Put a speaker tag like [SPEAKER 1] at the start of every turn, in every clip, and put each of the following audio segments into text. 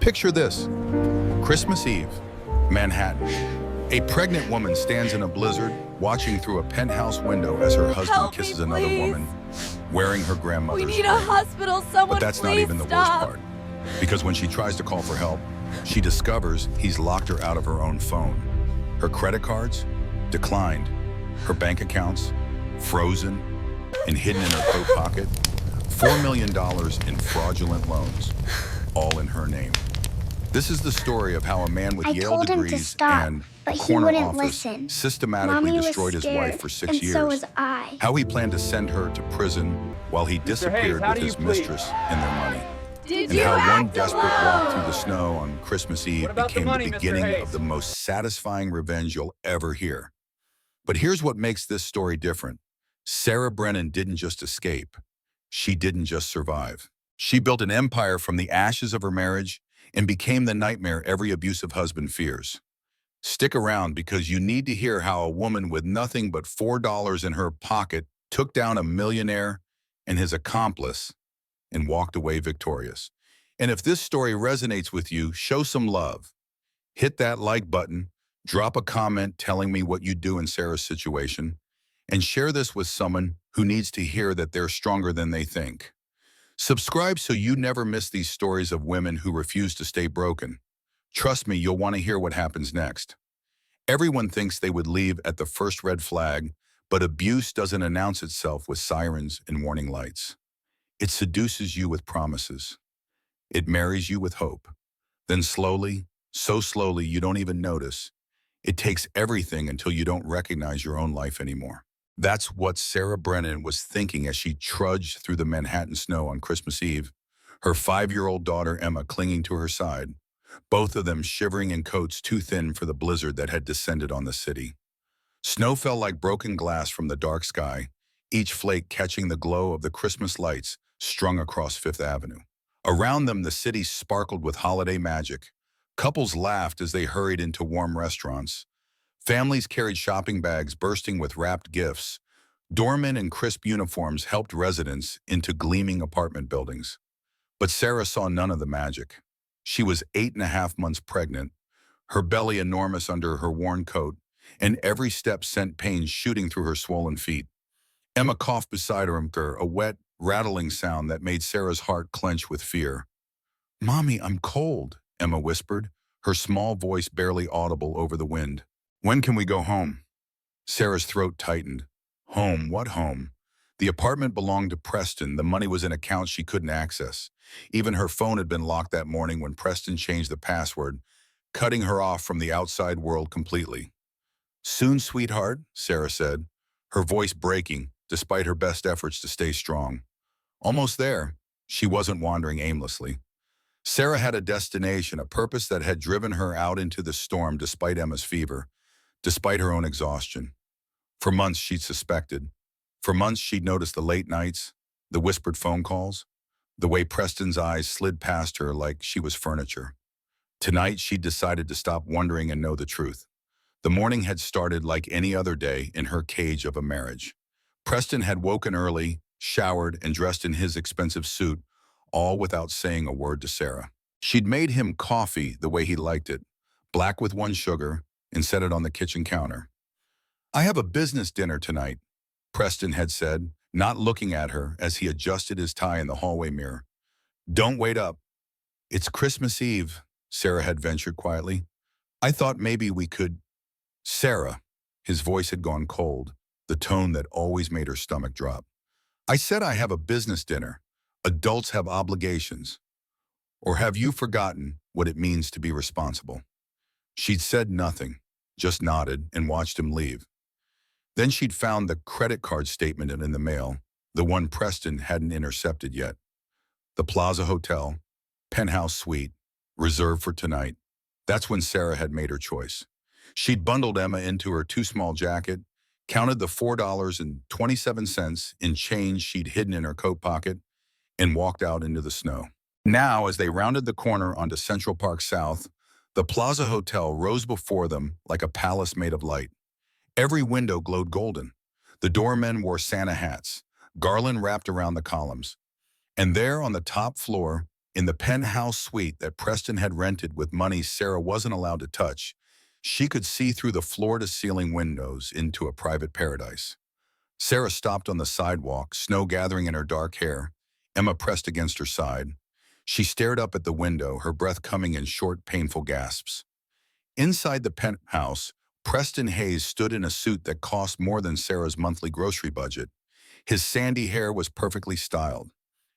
[SPEAKER 1] Picture this: Christmas Eve, Manhattan. A pregnant woman stands in a blizzard, watching through a penthouse window as her husband
[SPEAKER 2] Help me,
[SPEAKER 1] kisses another
[SPEAKER 2] please.
[SPEAKER 1] woman, wearing her
[SPEAKER 2] We
[SPEAKER 1] grandmother's
[SPEAKER 2] need a
[SPEAKER 1] ring.
[SPEAKER 2] hospital. Someone
[SPEAKER 1] But that's not
[SPEAKER 2] please
[SPEAKER 1] even the worst
[SPEAKER 2] stop.
[SPEAKER 1] part. Because when she tries to call for help, she discovers he's locked her out of her own phone. Her credit cards declined. Her bank accounts frozen and hidden in her coat pocket. $4 million in fraudulent loans, all in her name. This is the story of how a man with
[SPEAKER 3] I
[SPEAKER 1] Yale
[SPEAKER 3] told him to
[SPEAKER 1] degrees
[SPEAKER 3] stop,
[SPEAKER 1] and
[SPEAKER 3] but he
[SPEAKER 1] corner
[SPEAKER 3] wouldn't
[SPEAKER 1] office
[SPEAKER 3] listen.
[SPEAKER 1] systematically
[SPEAKER 3] Mommy was
[SPEAKER 1] destroyed his
[SPEAKER 3] scared,
[SPEAKER 1] wife for 6
[SPEAKER 3] and
[SPEAKER 1] years.
[SPEAKER 3] so was I.
[SPEAKER 1] How he planned to send her to prison while he disappeared
[SPEAKER 4] how
[SPEAKER 1] with
[SPEAKER 4] do
[SPEAKER 1] his
[SPEAKER 4] you plead?
[SPEAKER 1] mistress and their money.
[SPEAKER 2] Did
[SPEAKER 1] And
[SPEAKER 2] you
[SPEAKER 1] how one
[SPEAKER 2] act
[SPEAKER 1] desperate
[SPEAKER 2] alone?
[SPEAKER 1] walk through the snow on Christmas Eve
[SPEAKER 4] What about the
[SPEAKER 1] became
[SPEAKER 4] money,
[SPEAKER 1] the
[SPEAKER 4] Mr.
[SPEAKER 1] beginning
[SPEAKER 4] Hayes?
[SPEAKER 1] of the most satisfying revenge you'll ever hear. But here's what makes this story different. Sarah Brennan didn't just escape. She didn't just survive. She built an empire from the ashes of her marriage and became the nightmare every abusive husband fears. Stick around, because you need to hear how a woman with nothing but $4 in her pocket took down a millionaire and his accomplice and walked away victorious. And if this story resonates with you, show some love. Hit that like button, drop a comment telling me what you do in Sarah's situation, and share this with someone who needs to hear that they're stronger than they think. Subscribe so you never miss these stories of women who refuse to stay broken. Trust me, you'll want to hear what happens next. Everyone thinks they would leave at the first red flag, but abuse doesn't announce itself with sirens and warning lights. It seduces you with promises. It marries you with hope. Then slowly, so slowly you don't even notice, it takes everything until you don't recognize your own life anymore. That's what Sarah Brennan was thinking as she trudged through the Manhattan snow on Christmas Eve, her 5-year-old daughter Emma clinging to her side, both of them shivering in coats too thin for the blizzard that had descended on the city. Snow fell like broken glass from the dark sky, each flake catching the glow of the Christmas lights strung across Fifth Avenue. Around them, the city sparkled with holiday magic. Couples laughed as they hurried into warm restaurants. Families carried shopping bags bursting with wrapped gifts. Doormen in crisp uniforms helped residents into gleaming apartment buildings. But Sarah saw none of the magic. She was 8.5 months pregnant, her belly enormous under her worn coat, and every step sent pain shooting through her swollen feet. Emma coughed beside her, a wet, rattling sound that made Sarah's heart clench with fear. "Mommy, I'm cold," Emma whispered, her small voice barely audible over the wind. "When can we go home?" Sarah's throat tightened. Home? What home? The apartment belonged to Preston. The money was in accounts she couldn't access. Even her phone had been locked that morning when Preston changed the password, cutting her off from the outside world completely. "Soon, sweetheart," Sarah said, her voice breaking despite her best efforts to stay strong. Almost there. She wasn't wandering aimlessly. Sarah had a destination, a purpose that had driven her out into the storm despite Emma's fever, despite her own exhaustion. For months she'd suspected. For months she'd noticed the late nights, the whispered phone calls, the way Preston's eyes slid past her like she was furniture. Tonight she'd decided to stop wondering and know the truth. The morning had started like any other day in her cage of a marriage. Preston had woken early, showered, and dressed in his expensive suit, all without saying a word to Sarah. She'd made him coffee the way he liked it, black with 1 sugar, and set it on the kitchen counter. "I have a business dinner tonight," Preston had said, not looking at her as he adjusted his tie in the hallway mirror. "Don't wait up." "It's Christmas Eve," Sarah had ventured quietly. "I thought maybe we could—" "Sarah," his voice had gone cold, the tone that always made her stomach drop. "I said I have a business dinner. Adults have obligations. Or have you forgotten what it means to be responsible?" She'd said nothing, just nodded and watched him leave. Then she'd found the credit card statement in the mail, the one Preston hadn't intercepted yet. The Plaza Hotel, penthouse suite, reserved for tonight. That's when Sarah had made her choice. She'd bundled Emma into her too small jacket, counted the $4.27 in change she'd hidden in her coat pocket, and walked out into the snow. Now, as they rounded the corner onto Central Park South, the Plaza Hotel rose before them like a palace made of light. Every window glowed golden. The doormen wore Santa hats, garland wrapped around the columns. And there on the top floor, In the penthouse suite that Preston had rented with money Sarah wasn't allowed to touch, she could see through the floor-to-ceiling windows into a private paradise. Sarah stopped on the sidewalk, snow gathering in her dark hair. Emma pressed against her side. She stared up at the window, her breath coming in short, painful gasps. Inside the penthouse, Preston Hayes stood in a suit that cost more than Sarah's monthly grocery budget. His sandy hair was perfectly styled.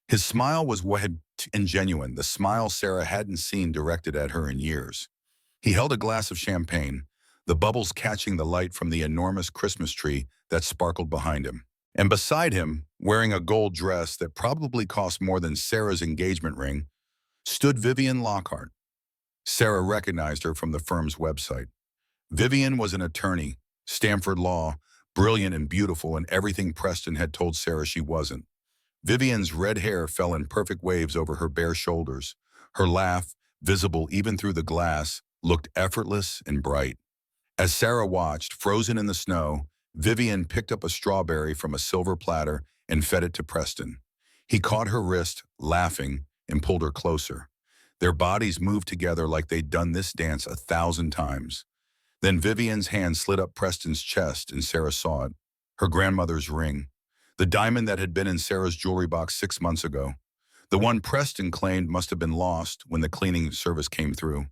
[SPEAKER 1] His smile was wet and genuine, the smile Sarah hadn't seen directed at her in years. He held a glass of champagne, the bubbles catching the light from the enormous Christmas tree that sparkled behind him. And beside him, wearing a gold dress that probably cost more than Sarah's engagement ring, stood Vivian Lockhart. Sarah recognized her from the firm's website. Vivian was an attorney, Stamford Law, brilliant and beautiful in everything Preston had told Sarah she wasn't. Vivian's red hair fell in perfect waves over her bare shoulders. Her laugh, visible even through the glass, looked effortless and bright. As Sarah watched, frozen in the snow, Vivian picked up a strawberry from a silver platter and fed it to Preston. He caught her wrist, laughing, and pulled her closer. Their bodies moved together like they'd done this dance 1,000 times. Then Vivian's hand slid up Preston's chest and Sarah saw it. Her grandmother's ring. The diamond that had been in Sarah's jewelry box 6 months ago. The one Preston claimed must have been lost when the cleaning service came through.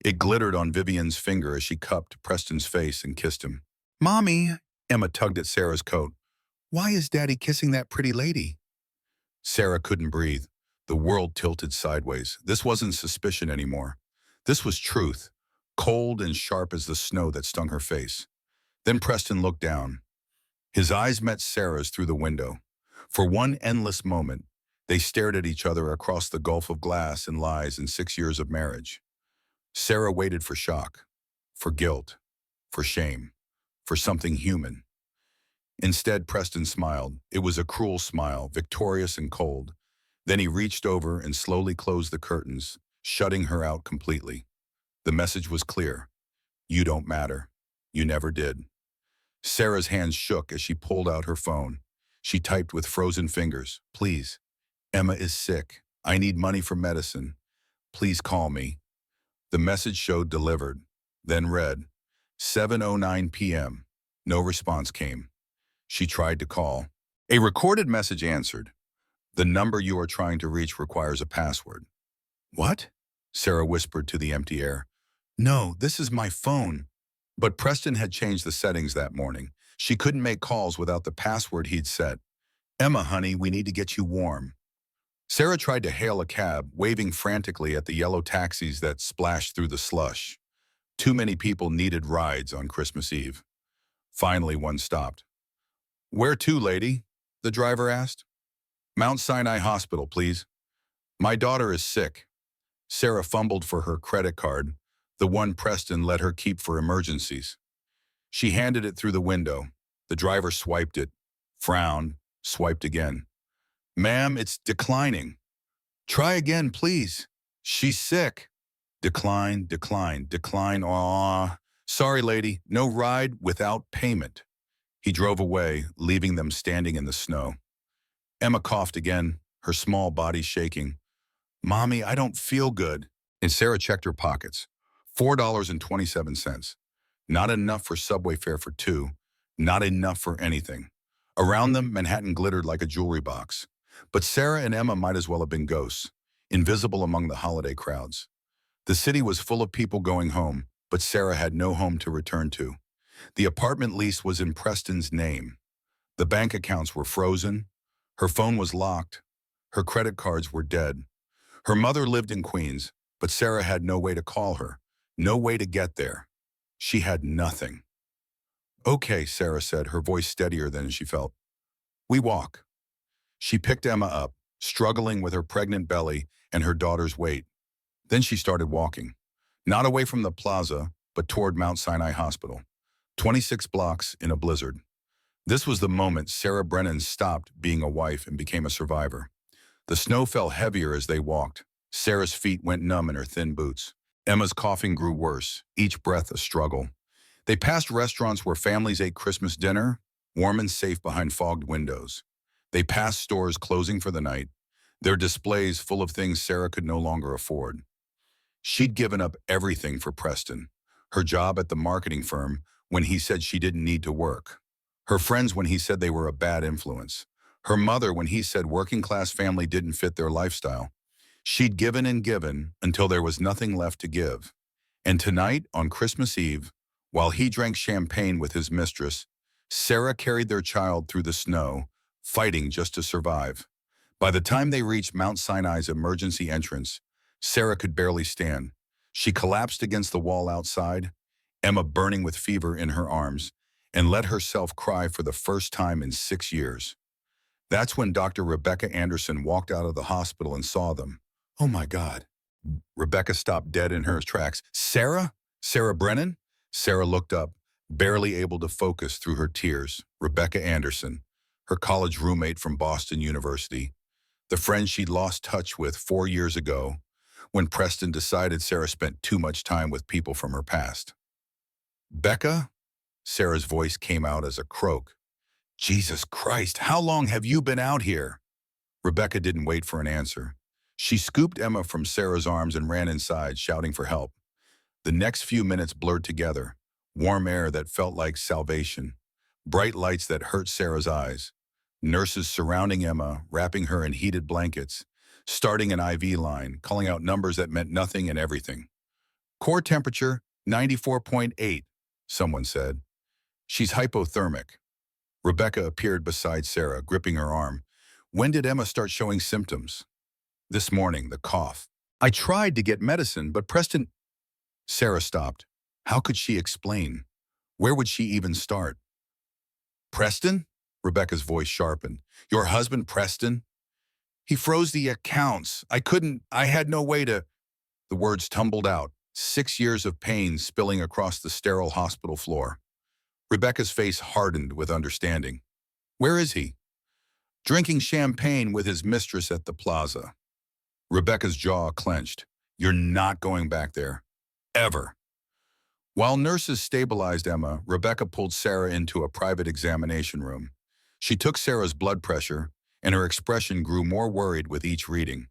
[SPEAKER 1] It glittered on Vivian's finger as she cupped Preston's face and kissed him. "Mommy," Emma tugged at Sarah's coat. "Why is Daddy kissing that pretty lady?" Sarah couldn't breathe. The world tilted sideways. This wasn't suspicion anymore. This was truth, cold and sharp as the snow that stung her face. Then Preston looked down. His eyes met Sarah's through the window. For one endless moment, they stared at each other across the gulf of glass and lies in 6 years of marriage. Sarah waited for shock, for guilt, for shame, for something human. Instead, Preston smiled. It was a cruel smile, victorious and cold. Then he reached over and slowly closed the curtains, shutting her out completely. The message was clear. You don't matter. You never did. Sarah's hands shook as she pulled out her phone. She typed with frozen fingers, "Please, Emma is sick. I need money for medicine. Please call me." The message showed delivered, then read, 7:09 p.m. No response came. She tried to call. A recorded message answered. "The number you are trying to reach requires a password." "What?" Sarah whispered to the empty air. "No, this is my phone." But Preston had changed the settings that morning. She couldn't make calls without the password he'd set. "Emma, honey, we need to get you warm." Sarah tried to hail a cab, waving frantically at the yellow taxis that splashed through the slush. Too many people needed rides on Christmas Eve. Finally, one stopped. "Where to, lady?" the driver asked. "Mount Sinai Hospital, please. My daughter is sick." Sarah fumbled for her credit card, the one Preston let her keep for emergencies. She handed it through the window. The driver swiped it, frowned, swiped again. "Ma'am, it's declining." "Try again, please. She's sick." "Decline, decline, decline, aw. Sorry, lady, no ride without payment." He drove away, leaving them standing in the snow. Emma coughed again, her small body shaking. "Mommy, I don't feel good." And Sarah checked her pockets. $4.27. Not enough for subway fare for two. Not enough for anything. Around them, Manhattan glittered like a jewelry box. But Sarah and Emma might as well have been ghosts, invisible among the holiday crowds. The city was full of people going home, but Sarah had no home to return to. The apartment lease was in Preston's name. The bank accounts were frozen. Her phone was locked. Her credit cards were dead. Her mother lived in Queens, but Sarah had no way to call her, no way to get there. She had nothing. "Okay," Sarah said, her voice steadier than she felt. "We walk." She picked Emma up, struggling with her pregnant belly and her daughter's weight. Then she started walking, not away from the plaza, but toward Mount Sinai Hospital. 26 blocks in a blizzard. This was the moment Sarah Brennan stopped being a wife and became a survivor. The snow fell heavier as they walked. Sarah's feet went numb in her thin boots. Emma's coughing grew worse, each breath a struggle. They passed restaurants where families ate Christmas dinner, warm and safe behind fogged windows. They passed stores closing for the night. Their displays full of things Sarah could no longer afford. She'd given up everything for Preston. Her job at the marketing firm when he said she didn't need to work. Her friends when he said they were a bad influence. Her mother when he said working-class family didn't fit their lifestyle. She'd given and given until there was nothing left to give. And tonight, on Christmas Eve, while he drank champagne with his mistress, Sarah carried their child through the snow, fighting just to survive. By the time they reached Mount Sinai's emergency entrance, Sarah could barely stand. She collapsed against the wall outside, Emma burning with fever in her arms, and let herself cry for the first time in 6 years. That's when Dr. Rebecca Anderson walked out of the hospital and saw them. Oh my God. Rebecca stopped dead in her tracks. Sarah? Sarah Brennan? Sarah looked up, barely able to focus through her tears. Rebecca Anderson, her college roommate from Boston University, the friend she'd lost touch with 4 years ago when Preston decided Sarah spent too much time with people from her past. Becca? Sarah's voice came out as a croak. Jesus Christ, how long have you been out here? Rebecca didn't wait for an answer. She scooped Emma from Sarah's arms and ran inside, shouting for help. The next few minutes blurred together, warm air that felt like salvation, bright lights that hurt Sarah's eyes, nurses surrounding Emma, wrapping her in heated blankets, starting an IV line, calling out numbers that meant nothing and everything. Core temperature, 94.8, someone said. She's hypothermic. Rebecca appeared beside Sarah, gripping her arm. When did Emma start showing symptoms? This morning, the cough. I tried to get medicine, but Preston... Sarah stopped. How could she explain? Where would she even start? Preston? Rebecca's voice sharpened. Your husband, Preston? He froze the accounts. I had no way to... The words tumbled out, 6 years of pain spilling across the sterile hospital floor. Rebecca's face hardened with understanding. Where is he? Drinking champagne with his mistress at the plaza. Rebecca's jaw clenched. You're not going back there. Ever. While nurses stabilized Emma, Rebecca pulled Sarah into a private examination room. She took Sarah's blood pressure, and her expression grew more worried with each reading.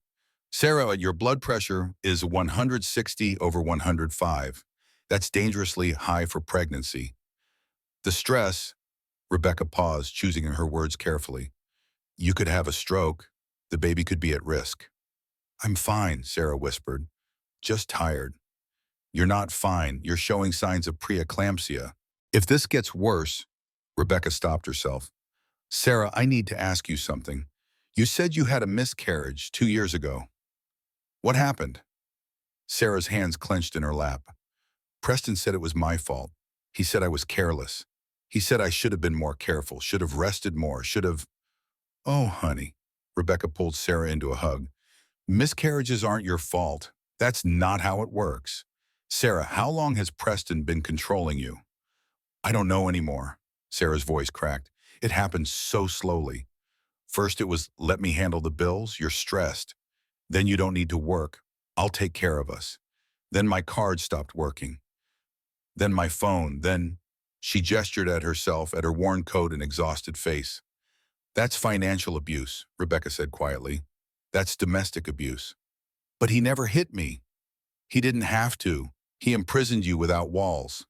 [SPEAKER 1] Sarah, your blood pressure is 160/105. That's dangerously high for pregnancy. The stress, Rebecca paused, choosing her words carefully. You could have a stroke. The baby could be at risk. I'm fine, Sarah whispered. Just tired. You're not fine. You're showing signs of preeclampsia. If this gets worse, Rebecca stopped herself. Sarah, I need to ask you something. You said you had a miscarriage 2 years ago. What happened? Sarah's hands clenched in her lap. Preston said it was my fault. He said I was careless. He said I should have been more careful, should have rested more, should have... Oh, honey. Rebecca pulled Sarah into a hug. Miscarriages aren't your fault. That's not how it works. Sarah, how long has Preston been controlling you? I don't know anymore. Sarah's voice cracked. It happened so slowly. First it was, let me handle the bills, you're stressed. Then you don't need to work. I'll take care of us. Then my card stopped working. Then my phone, then... She gestured at herself, at her worn coat and exhausted face. That's financial abuse, Rebecca said quietly. That's domestic abuse. But he never hit me. He didn't have to. He imprisoned you without walls.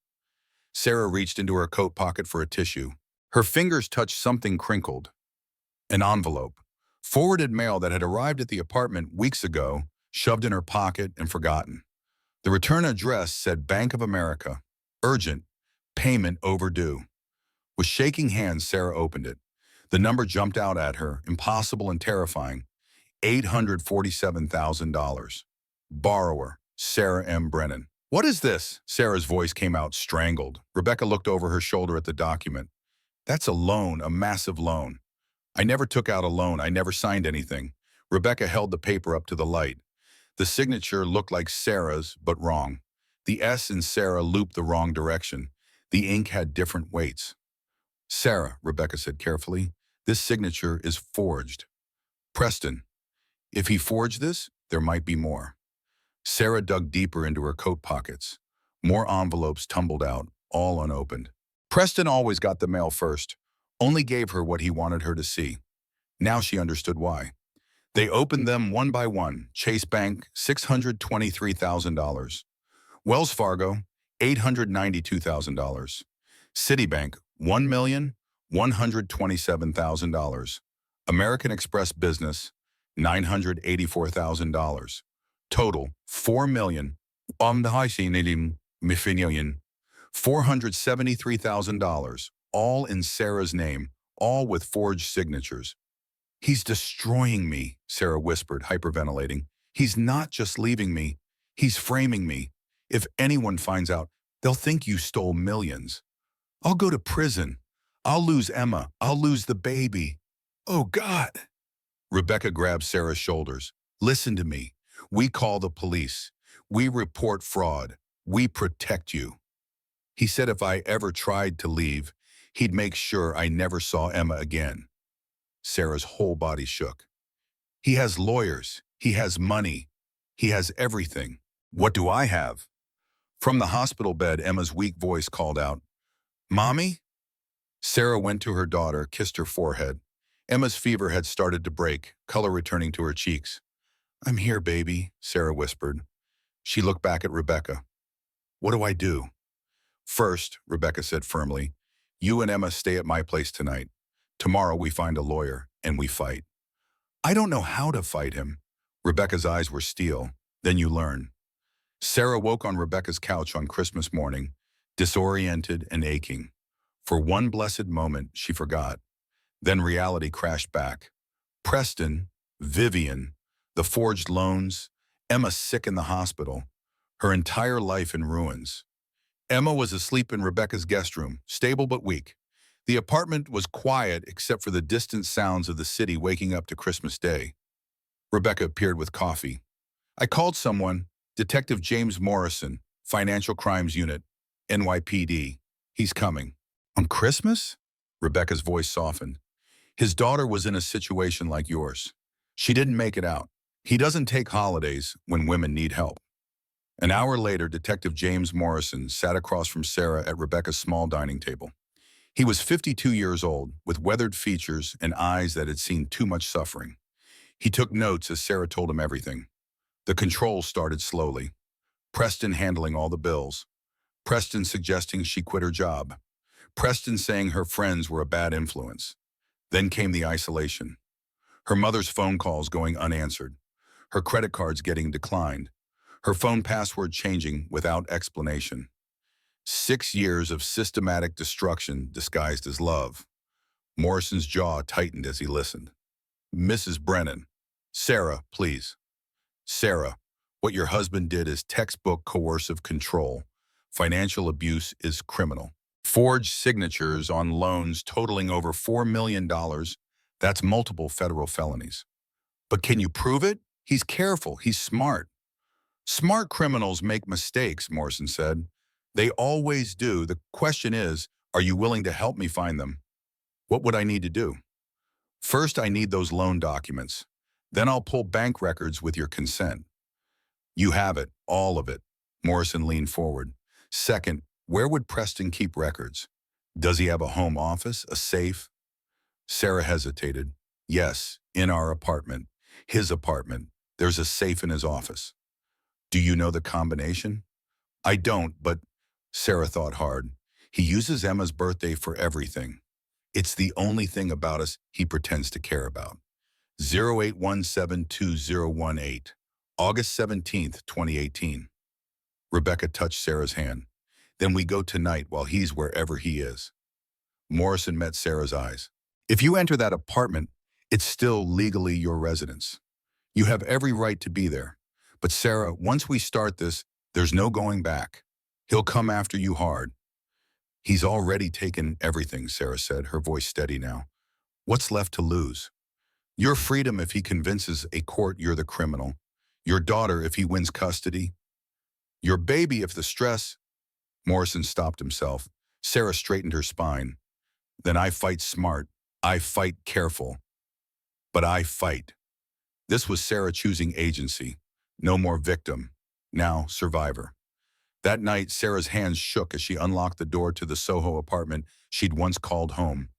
[SPEAKER 1] Sarah reached into her coat pocket for a tissue. Her fingers touched something crinkled. An envelope. Forwarded mail that had arrived at the apartment weeks ago, shoved in her pocket and forgotten. The return address said Bank of America. Urgent. Payment overdue. With shaking hands, Sarah opened it. The number jumped out at her, impossible and terrifying. $847,000. Borrower, Sarah M. Brennan. What is this? Sarah's voice came out strangled. Rebecca looked over her shoulder at the document. That's a loan, a massive loan. I never took out a loan. I never signed anything. Rebecca held the paper up to the light. The signature looked like Sarah's, but wrong. The S in Sarah looped the wrong direction. The ink had different weights. Sarah, Rebecca said carefully, this signature is forged. Preston, if he forged this, there might be more. Sarah dug deeper into her coat pockets. More envelopes tumbled out, all unopened. Preston always got the mail first, only gave her what he wanted her to see. Now she understood why. They opened them one by one. Chase Bank, $623,000. Wells Fargo, $892,000. Citibank, $1,127,000. American Express Business, $984,000. Total, $4,473,000, all in Sarah's name, all with forged signatures. He's destroying me, Sarah whispered, hyperventilating. He's not just leaving me, he's framing me. If anyone finds out, they'll think you stole millions. I'll go to prison. I'll lose Emma. I'll lose the baby. Oh, God. Rebecca grabbed Sarah's shoulders. Listen to me. We call the police. We report fraud. We protect you. He said if I ever tried to leave, he'd make sure I never saw Emma again. Sarah's whole body shook. He has lawyers. He has money. He has everything. What do I have? From the hospital bed, Emma's weak voice called out, Mommy? Sarah went to her daughter, kissed her forehead. Emma's fever had started to break, color returning to her cheeks. I'm here, baby, Sarah whispered. She looked back at Rebecca. What do I do? First, Rebecca said firmly, you and Emma stay at my place tonight. Tomorrow we find a lawyer, and we fight. I don't know how to fight him. Rebecca's eyes were steel. Then you learn. Sarah woke on Rebecca's couch on Christmas morning, disoriented and aching. For one blessed moment, she forgot. Then reality crashed back. Preston, Vivian, the forged loans, Emma sick in the hospital, her entire life in ruins. Emma was asleep in Rebecca's guest room, stable but weak. The apartment was quiet except for the distant sounds of the city waking up to Christmas Day. Rebecca appeared with coffee. I called someone, Detective James Morrison, Financial Crimes Unit, NYPD. He's coming. On Christmas? Rebecca's voice softened. His daughter was in a situation like yours. She didn't make it out. He doesn't take holidays when women need help. An hour later, Detective James Morrison sat across from Sarah at Rebecca's small dining table. He was 52 years old, with weathered features and eyes that had seen too much suffering. He took notes as Sarah told him everything. The controls started slowly. Preston handling all the bills. Preston suggesting she quit her job. Preston saying her friends were a bad influence. Then came the isolation. Her mother's phone calls going unanswered. Her credit cards getting declined. Her phone password changing without explanation. 6 years of systematic destruction disguised as love. Morrison's jaw tightened as he listened. Mrs. Brennan. Sarah, please. Sarah, what your husband did is textbook coercive control. Financial abuse is criminal. Forged signatures on loans totaling over $4 million. That's multiple federal felonies. But can you prove it? He's careful. He's smart. Smart criminals make mistakes, Morrison said. They always do. The question is, are you willing to help me find them? What would I need to do? First, I need those loan documents. Then I'll pull bank records with your consent. You have it, all of it. Morrison leaned forward. Second, where would Preston keep records? Does he have a home office, a safe? Sarah hesitated. Yes, in our apartment. His apartment. There's a safe in his office. Do you know the combination? I don't, but Sarah thought hard. He uses Emma's birthday for everything. It's the only thing about us he pretends to care about. 08172018, August 17th, 2018. Rebecca touched Sarah's hand. Then we go tonight while he's wherever he is. Morrison met Sarah's eyes. If you enter that apartment, it's still legally your residence. You have every right to be there. But Sarah, once we start this, there's no going back. He'll come after you hard. He's already taken everything, Sarah said, her voice steady now. What's left to lose? Your freedom if he convinces a court you're the criminal. Your daughter if he wins custody. Your baby if the stress. Morrison stopped himself. Sarah straightened her spine. Then I fight smart. I fight careful. But I fight. This was Sarah choosing agency. No more victim. Now survivor. That night, Sarah's hands shook as she unlocked the door to the Soho apartment she'd once called home.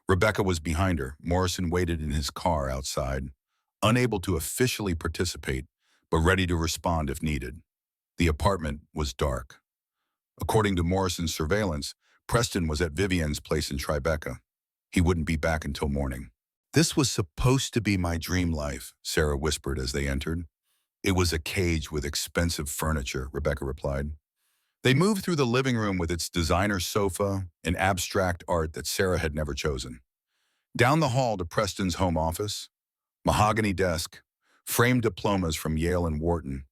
[SPEAKER 1] Rebecca was behind her. Morrison waited in his car outside. unable to officially participate, but ready to respond if needed. The apartment was dark. According to Morrison's surveillance, Preston was at Vivian's place in Tribeca. He wouldn't be back until morning. "This was supposed to be my dream life," Sarah whispered as they entered. "It was a cage with expensive furniture," Rebecca replied. They moved through the living room with its designer sofa and abstract art that Sarah had never chosen. Down the hall to Preston's home office, mahogany desk, framed diplomas from Yale and Wharton,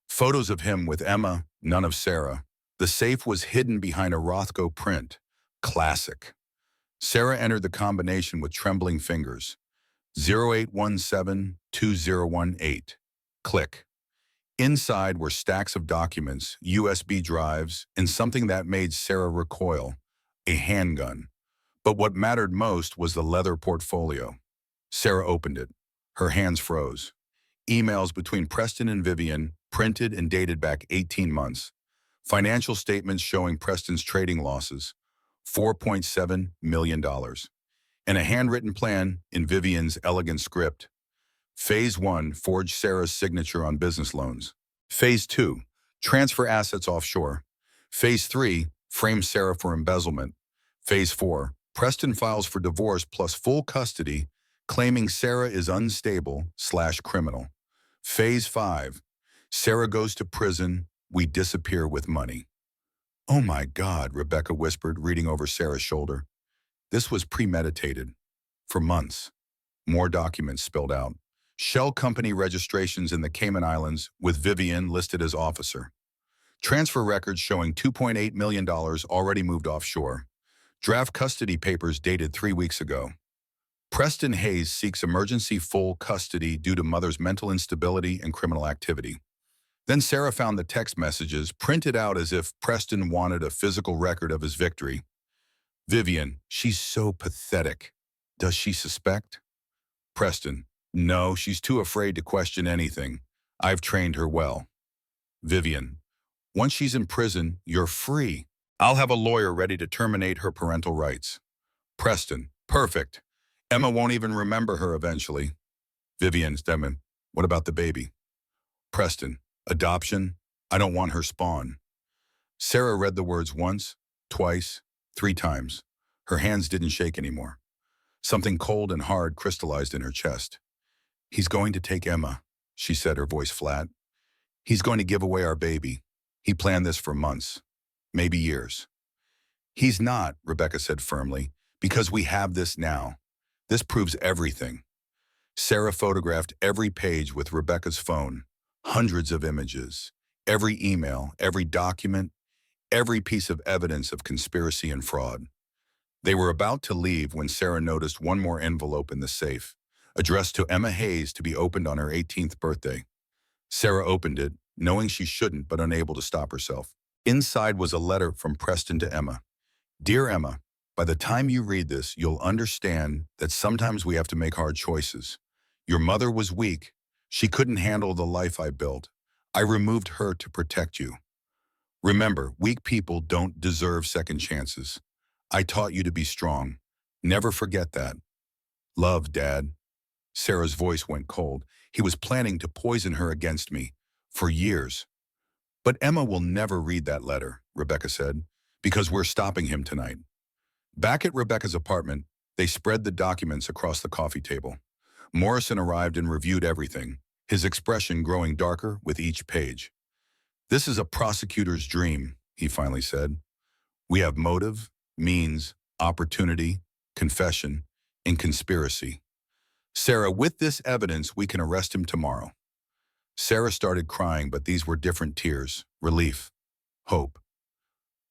[SPEAKER 1] photos of him with Emma, none of Sarah. The safe was hidden behind a Rothko print. Classic. Sarah entered the combination with trembling fingers. 0817-2018. Click. Inside were stacks of documents, USB drives, and something that made Sarah recoil, a handgun. But what mattered most was the leather portfolio. Sarah opened it. Her hands froze. Emails between Preston and Vivian, printed and dated back 18 months. Financial statements showing Preston's trading losses, $4.7 million. And a handwritten plan in Vivian's elegant script. Phase 1, forge Sarah's signature on business loans. Phase 2, transfer assets offshore. Phase 3, frame Sarah for embezzlement. Phase 4, Preston files for divorce plus full custody, claiming Sarah is unstable/criminal. Phase 5, Sarah goes to prison, we disappear with money. "Oh my God," Rebecca whispered, reading over Sarah's shoulder. This was premeditated. For months. More documents spilled out. Shell company registrations in the Cayman Islands with Vivian listed as officer. Transfer records showing $2.8 million already moved offshore. Draft custody papers dated 3 weeks ago. Preston Hayes seeks emergency full custody due to mother's mental instability and criminal activity. Then Sarah found the text messages printed out as if Preston wanted a physical record of his victory. "Vivian, she's so pathetic. Does she suspect?" Preston, "No, she's too afraid to question anything. I've trained her well." Vivian, "Once she's in prison, you're free. I'll have a lawyer ready to terminate her parental rights." Preston, "Perfect. Emma won't even remember her eventually." Vivian, "Stemmen, what about the baby?" Preston, "Adoption? I don't want her spawn." Sarah read the words once, twice, 3 times. Her hands didn't shake anymore. Something cold and hard crystallized in her chest. "He's going to take Emma," she said, her voice flat. "He's going to give away our baby. He planned this for months, maybe years." "He's not," Rebecca said firmly, "because we have this now. This proves everything." Sarah photographed every page with Rebecca's phone, hundreds of images, every email, every document, every piece of evidence of conspiracy and fraud. They were about to leave when Sarah noticed one more envelope in the safe, addressed to Emma Hayes to be opened on her 18th birthday. Sarah opened it, knowing she shouldn't but unable to stop herself. Inside was a letter from Preston to Emma. "Dear Emma, by the time you read this, you'll understand that sometimes we have to make hard choices. Your mother was weak. She couldn't handle the life I built. I removed her to protect you. Remember, weak people don't deserve second chances. I taught you to be strong. Never forget that. Love, Dad." Sarah's voice went cold. He was planning to poison her against me. For years. "But Emma will never read that letter," Rebecca said, "because we're stopping him tonight." Back at Rebecca's apartment, they spread the documents across the coffee table. Morrison arrived and reviewed everything, his expression growing darker with each page. "This is a prosecutor's dream," he finally said. "We have motive, means, opportunity, confession, and conspiracy. Sarah, with this evidence, we can arrest him tomorrow." Sarah started crying, but these were different tears. Relief. Hope.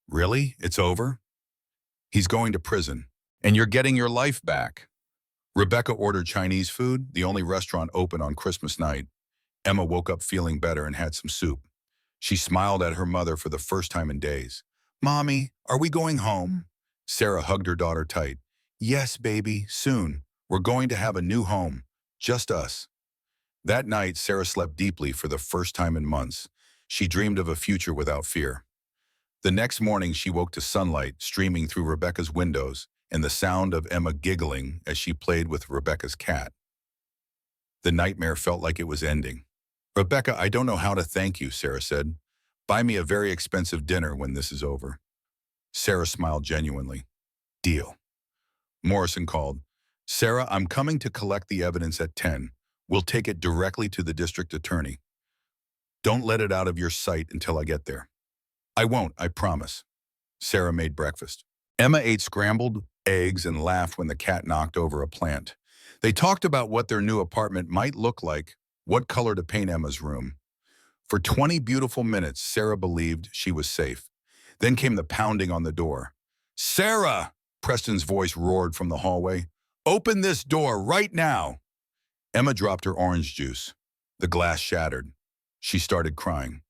[SPEAKER 1] "Really? It's over?" "He's going to prison. And you're getting your life back." Rebecca ordered Chinese food, the only restaurant open on Christmas night. Emma woke up feeling better and had some soup. She smiled at her mother for the first time in days. "Mommy, are we going home?" Sarah hugged her daughter tight. "Yes, baby, soon. We're going to have a new home. Just us." That night, Sarah slept deeply for the first time in months. She dreamed of a future without fear. The next morning, she woke to sunlight streaming through Rebecca's windows and the sound of Emma giggling as she played with Rebecca's cat. The nightmare felt like it was ending. Rebecca, I don't know how to thank you, Sarah said. Buy me a very expensive dinner when this is over. Sarah smiled genuinely. Deal. Morrison called. Sarah, I'm coming to collect the evidence at 10. We'll take it directly to the district attorney. Don't let it out of your sight until I get there. I won't, I promise. Sarah made breakfast. Emma ate scrambled eggs and laughed when the cat knocked over a plant. They talked about what their new apartment might look like, what color to paint Emma's room. For 20 beautiful minutes, Sarah believed she was safe. Then came the pounding on the door. Sarah! Preston's voice roared from the hallway. Open this door right now! Emma dropped her orange juice. The glass shattered. She started crying.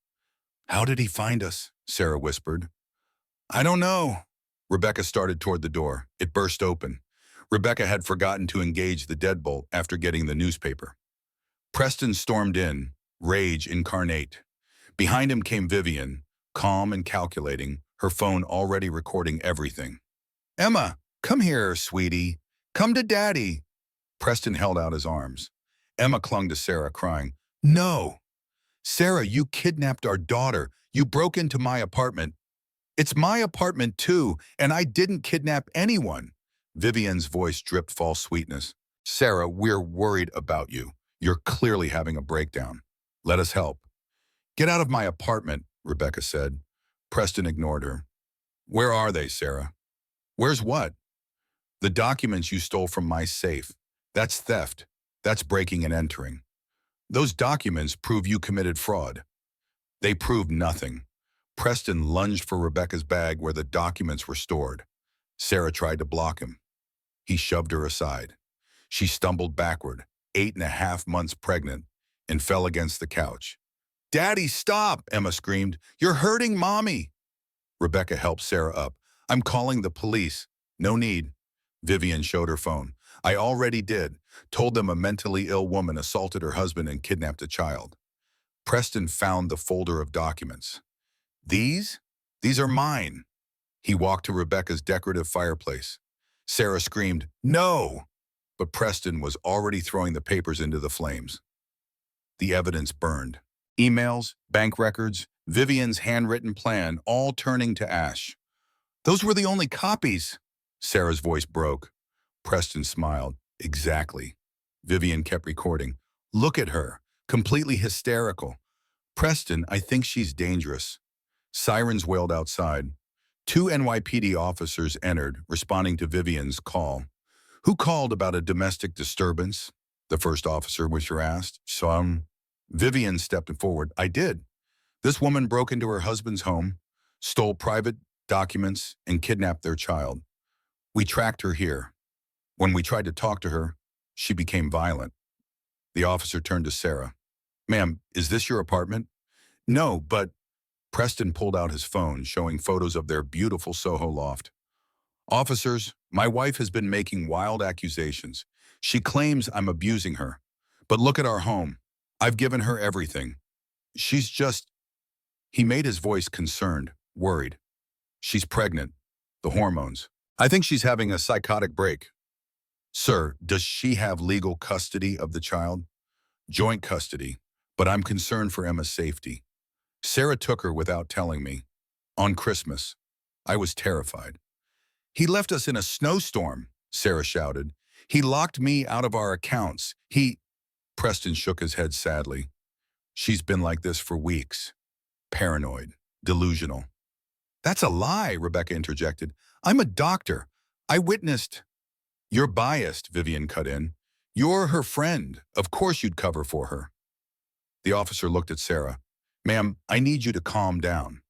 [SPEAKER 1] How did he find us? Sarah whispered. I don't know. Rebecca started toward the door. It burst open. Rebecca had forgotten to engage the deadbolt after getting the newspaper. Preston stormed in, rage incarnate. Behind him came Vivian, calm and calculating, her phone already recording everything. Emma, come here, sweetie. Come to Daddy. Preston held out his arms. Emma clung to Sarah, crying, No! Sarah, you kidnapped our daughter. You broke into my apartment. It's my apartment too, and I didn't kidnap anyone. Vivian's voice dripped false sweetness. Sarah, we're worried about you. You're clearly having a breakdown. Let us help. Get out of my apartment, Rebecca said. Preston ignored her. Where are they, Sarah? Where's what? The documents you stole from my safe. That's theft. That's breaking and entering. Those documents prove you committed fraud. They proved nothing. Preston lunged for Rebecca's bag where the documents were stored. Sarah tried to block him. He shoved her aside. She stumbled backward, 8.5 months pregnant, and fell against the couch. Daddy, stop, Emma screamed. You're hurting Mommy. Rebecca helped Sarah up. I'm calling the police. No need. Vivian showed her phone. I already did. Told them a mentally ill woman assaulted her husband and kidnapped a child. Preston found the folder of documents. These? These are mine. He walked to Rebecca's decorative fireplace. Sarah screamed, No! But Preston was already throwing the papers into the flames. The evidence burned. Emails, bank records, Vivian's handwritten plan, all turning to ash. Those were the only copies. Sarah's voice broke. Preston smiled. Exactly. Vivian kept recording. Look at her, completely hysterical. Preston, I think she's dangerous. Sirens wailed outside. 2 NYPD officers entered, responding to Vivian's call. Who called about a domestic disturbance? The first officer was asked. Vivian stepped forward. I did. This woman broke into her husband's home, stole private documents, and kidnapped their child. We tracked her here. When we tried to talk to her, she became violent. The officer turned to Sarah. Ma'am, is this your apartment? No, but Preston pulled out his phone, showing photos of their beautiful Soho loft. Officers, my wife has been making wild accusations. She claims I'm abusing her. But look at our home. I've given her everything. She's just... He made his voice concerned, worried. She's pregnant. The hormones. I think she's having a psychotic break. Sir, does she have legal custody of the child? Joint custody, but I'm concerned for Emma's safety. Sarah took her without telling me. On Christmas. I was terrified. He left us in a snowstorm, Sarah shouted. He locked me out of our accounts. Preston shook his head sadly. She's been like this for weeks. Paranoid, delusional. That's a lie, Rebecca interjected. I'm a doctor. I witnessed... You're biased, Vivian cut in. You're her friend. Of course you'd cover for her. The officer looked at Sarah. Ma'am, I need you to calm down.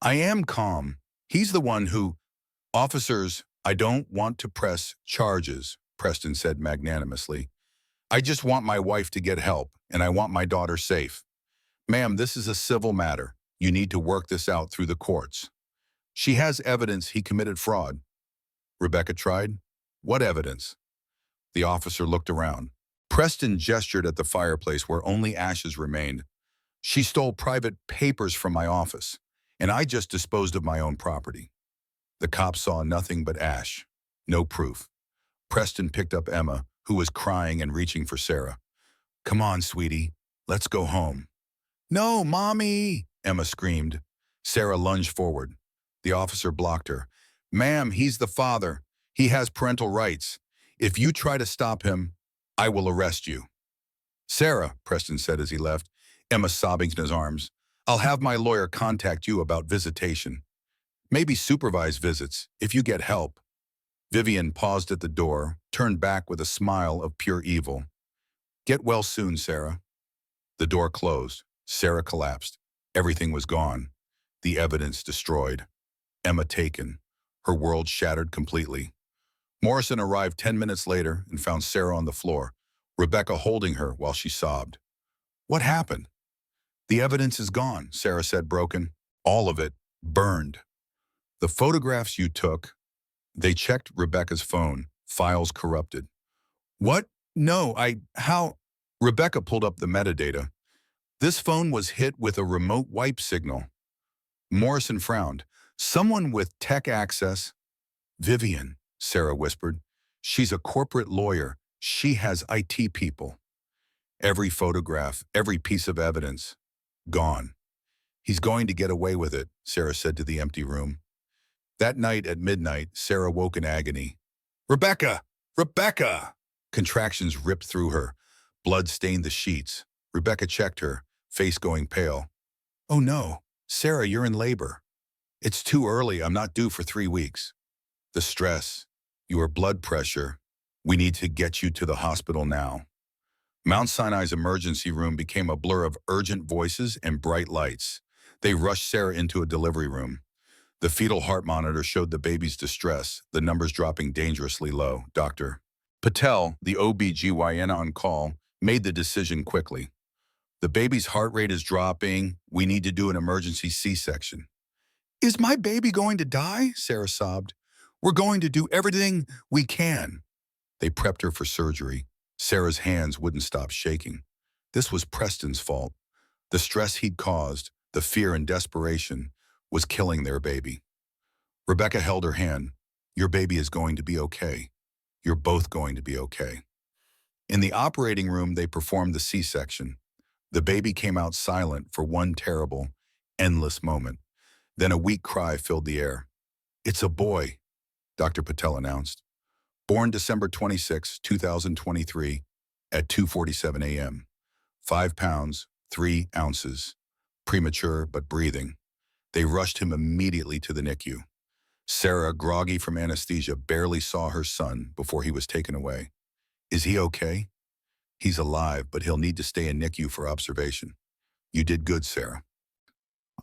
[SPEAKER 1] I am calm. He's the one who... Officers, I don't want to press charges, Preston said magnanimously. I just want my wife to get help, and I want my daughter safe. Ma'am, this is a civil matter. You need to work this out through the courts. She has evidence he committed fraud. Rebecca tried. What evidence? The officer looked around. Preston gestured at the fireplace where only ashes remained. She stole private papers from my office, and I just disposed of my own property. The cops saw nothing but ash. No proof. Preston picked up Emma, who was crying and reaching for Sarah. Come on, sweetie. Let's go home. No, Mommy, Emma screamed. Sarah lunged forward. The officer blocked her. Ma'am, he's the father. He has parental rights. If you try to stop him, I will arrest you. Sarah, Preston said as he left, Emma sobbing in his arms, I'll have my lawyer contact you about visitation. Maybe supervise visits, if you get help. Vivian paused at the door, turned back with a smile of pure evil. Get well soon, Sarah. The door closed. Sarah collapsed. Everything was gone. The evidence destroyed. Emma taken. Her world shattered completely. Morrison arrived 10 minutes later and found Sarah on the floor, Rebecca holding her while she sobbed. What happened? The evidence is gone, Sarah said broken. All of it burned. The photographs you took, they checked Rebecca's phone, files corrupted. What? No, how? Rebecca pulled up the metadata. This phone was hit with a remote wipe signal. Morrison frowned. Someone with tech access? Vivian, Sarah whispered. She's a corporate lawyer. She has IT people. Every photograph, every piece of evidence, gone. He's going to get away with it, Sarah said to the empty room. That night at midnight, Sarah woke in agony. Rebecca! Rebecca! Contractions ripped through her. Blood stained the sheets. Rebecca checked her, face going pale. Oh no, Sarah, you're in labor. It's too early. I'm not due for 3 weeks. The stress, your blood pressure. We need to get you to the hospital now. Mount Sinai's emergency room became a blur of urgent voices and bright lights. They rushed Sarah into a delivery room. The fetal heart monitor showed the baby's distress, the numbers dropping dangerously low. Dr. Patel, the OB/GYN on call, made the decision quickly. The baby's heart rate is dropping. We need to do an emergency C-section. Is my baby going to die? Sarah sobbed. We're going to do everything we can. They prepped her for surgery. Sarah's hands wouldn't stop shaking. This was Preston's fault. The stress he'd caused, the fear and desperation, was killing their baby. Rebecca held her hand. Your baby is going to be okay. You're both going to be okay. In the operating room, they performed the C-section. The baby came out silent for one terrible, endless moment. Then a weak cry filled the air. It's a boy, Dr. Patel announced. Born December 26, 2023, at 2:47 a.m. 5 pounds, 3 ounces. Premature but breathing. They rushed him immediately to the NICU. Sarah, groggy from anesthesia, barely saw her son before he was taken away. Is he okay? He's alive, but he'll need to stay in NICU for observation. You did good, Sarah.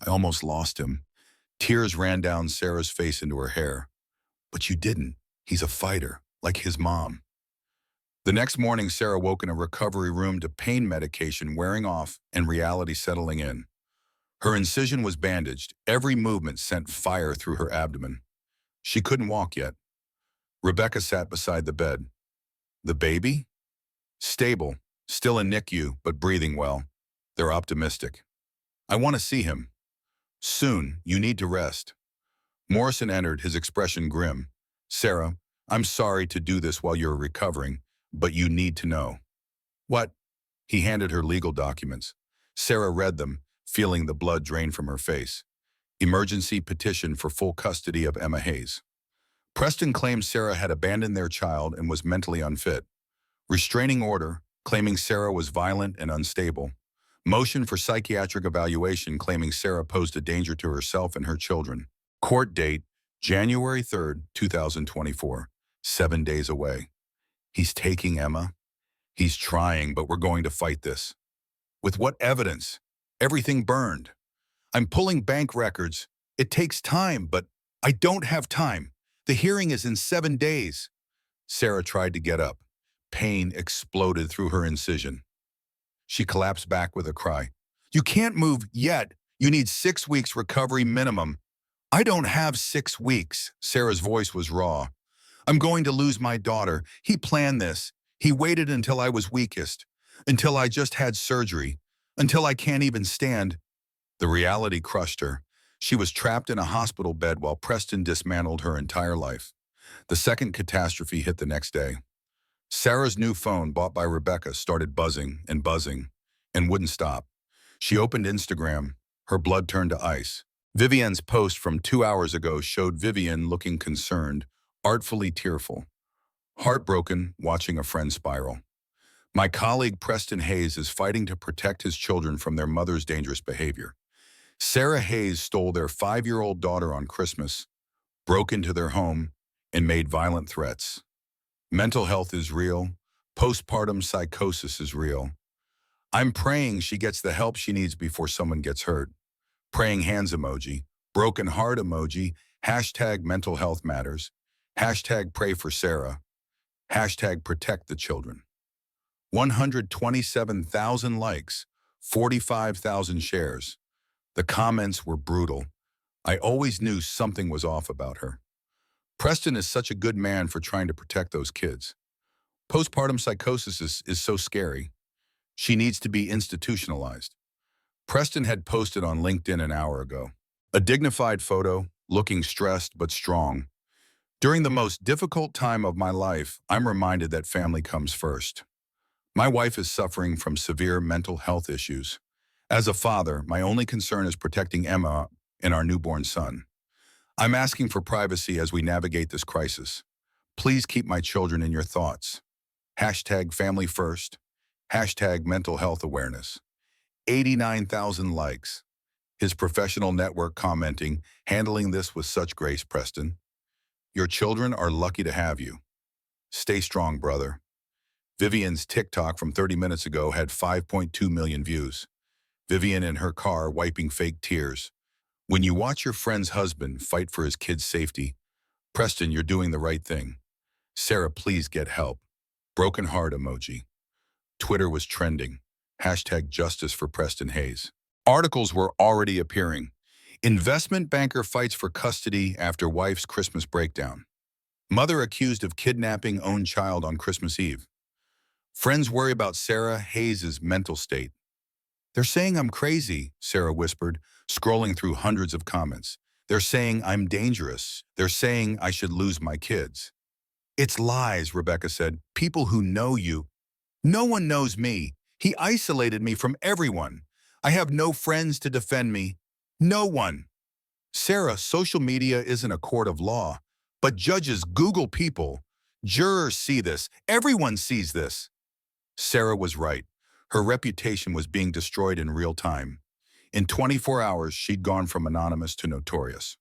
[SPEAKER 1] I almost lost him. Tears ran down Sarah's face into her hair. But you didn't. He's a fighter, like his mom. The next morning, Sarah woke in a recovery room to pain medication wearing off and reality settling in. Her incision was bandaged. Every movement sent fire through her abdomen. She couldn't walk yet. Rebecca sat beside the bed. The baby? Stable, still in NICU, but breathing well. They're optimistic. I want to see him. Soon, you need to rest. Morrison entered, his expression grim. Sarah, I'm sorry to do this while you're recovering, but you need to know. What? He handed her legal documents. Sarah read them, feeling the blood drain from her face. Emergency petition for full custody of Emma Hayes. Preston claimed Sarah had abandoned their child and was mentally unfit. Restraining order, claiming Sarah was violent and unstable. Motion for psychiatric evaluation claiming Sarah posed a danger to herself and her children. Court date, January 3rd, 2024, 7 days away. He's taking Emma. He's trying, but we're going to fight this. With what evidence? Everything burned. I'm pulling bank records. It takes time, but I don't have time. The hearing is in 7 days. Sarah tried to get up. Pain exploded through her incision. She collapsed back with a cry. You can't move yet. You need 6 weeks recovery minimum. I don't have 6 weeks. Sarah's voice was raw. I'm going to lose my daughter. He planned this. He waited until I was weakest, until I just had surgery, until I can't even stand. The reality crushed her. She was trapped in a hospital bed while Preston dismantled her entire life. The second catastrophe hit the next day. Sarah's new phone, bought by Rebecca, started buzzing and wouldn't stop. She opened Instagram. Her blood turned to ice. Vivian's post from 2 hours ago showed Vivian looking concerned, artfully tearful, heartbroken, watching a friend spiral. My colleague Preston Hayes is fighting to protect his children from their mother's dangerous behavior. Sarah Hayes stole their 5-year-old daughter on Christmas, broke into their home, and made violent threats. Mental health is real. Postpartum psychosis is real. I'm praying she gets the help she needs before someone gets hurt. Praying hands emoji, broken heart emoji, hashtag mental health matters, hashtag pray for Sarah, hashtag protect the children. 127,000 likes, 45,000 shares. The comments were brutal. I always knew something was off about her. Preston is such a good man for trying to protect those kids. Postpartum psychosis is so scary. She needs to be institutionalized. Preston had posted on LinkedIn an hour ago. A dignified photo, looking stressed but strong. During the most difficult time of my life, I'm reminded that family comes first. My wife is suffering from severe mental health issues. As a father, my only concern is protecting Emma and our newborn son. I'm asking for privacy as we navigate this crisis. Please keep my children in your thoughts. Hashtag family first. Hashtag mental health awareness. 89,000 likes. His professional network commenting, handling this with such grace, Preston. Your children are lucky to have you. Stay strong, brother. Vivian's TikTok from 30 minutes ago had 5.2 million views. Vivian in her car wiping fake tears. When you watch your friend's husband fight for his kid's safety, Preston, you're doing the right thing. Sarah, please get help. Broken heart emoji. Twitter was trending. Hashtag justice for Preston Hayes. Articles were already appearing. Investment banker fights for custody after wife's Christmas breakdown. Mother accused of kidnapping own child on Christmas Eve. Friends worry about Sarah Hayes' mental state. They're saying I'm crazy, Sarah whispered, scrolling through hundreds of comments. They're saying I'm dangerous. They're saying I should lose my kids. It's lies, Rebecca said. People who know you. No one knows me. He isolated me from everyone. I have no friends to defend me. No one. Sarah, social media isn't a court of law, but judges Google people. Jurors see this. Everyone sees this. Sarah was right. Her reputation was being destroyed in real time. In 24 hours, she'd gone from anonymous to notorious.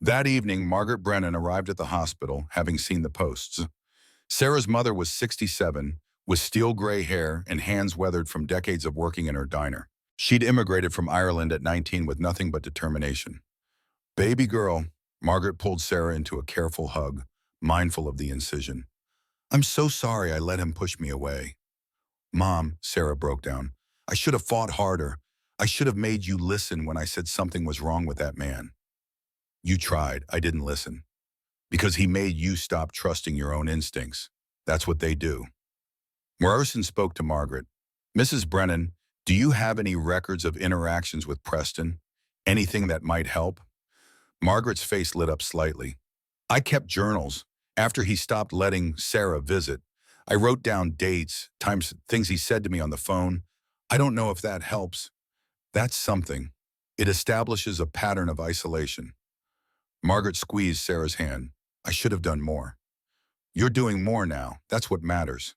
[SPEAKER 1] That evening, Margaret Brennan arrived at the hospital, having seen the posts. Sarah's mother was 67, with steel gray hair and hands weathered from decades of working in her diner. She'd immigrated from Ireland at 19 with nothing but determination. Baby girl, Margaret pulled Sarah into a careful hug, mindful of the incision. I'm so sorry I let him push me away. Mom, Sarah broke down. I should have fought harder. I should have made you listen when I said something was wrong with that man. You tried. I didn't listen. Because he made you stop trusting your own instincts. That's what they do. Morrison spoke to Margaret. Mrs. Brennan, do you have any records of interactions with Preston? Anything that might help? Margaret's face lit up slightly. I kept journals. After he stopped letting Sarah visit, I wrote down dates, times, things he said to me on the phone. I don't know if that helps. That's something. It establishes a pattern of isolation. Margaret squeezed Sarah's hand. I should have done more. You're doing more now. That's what matters.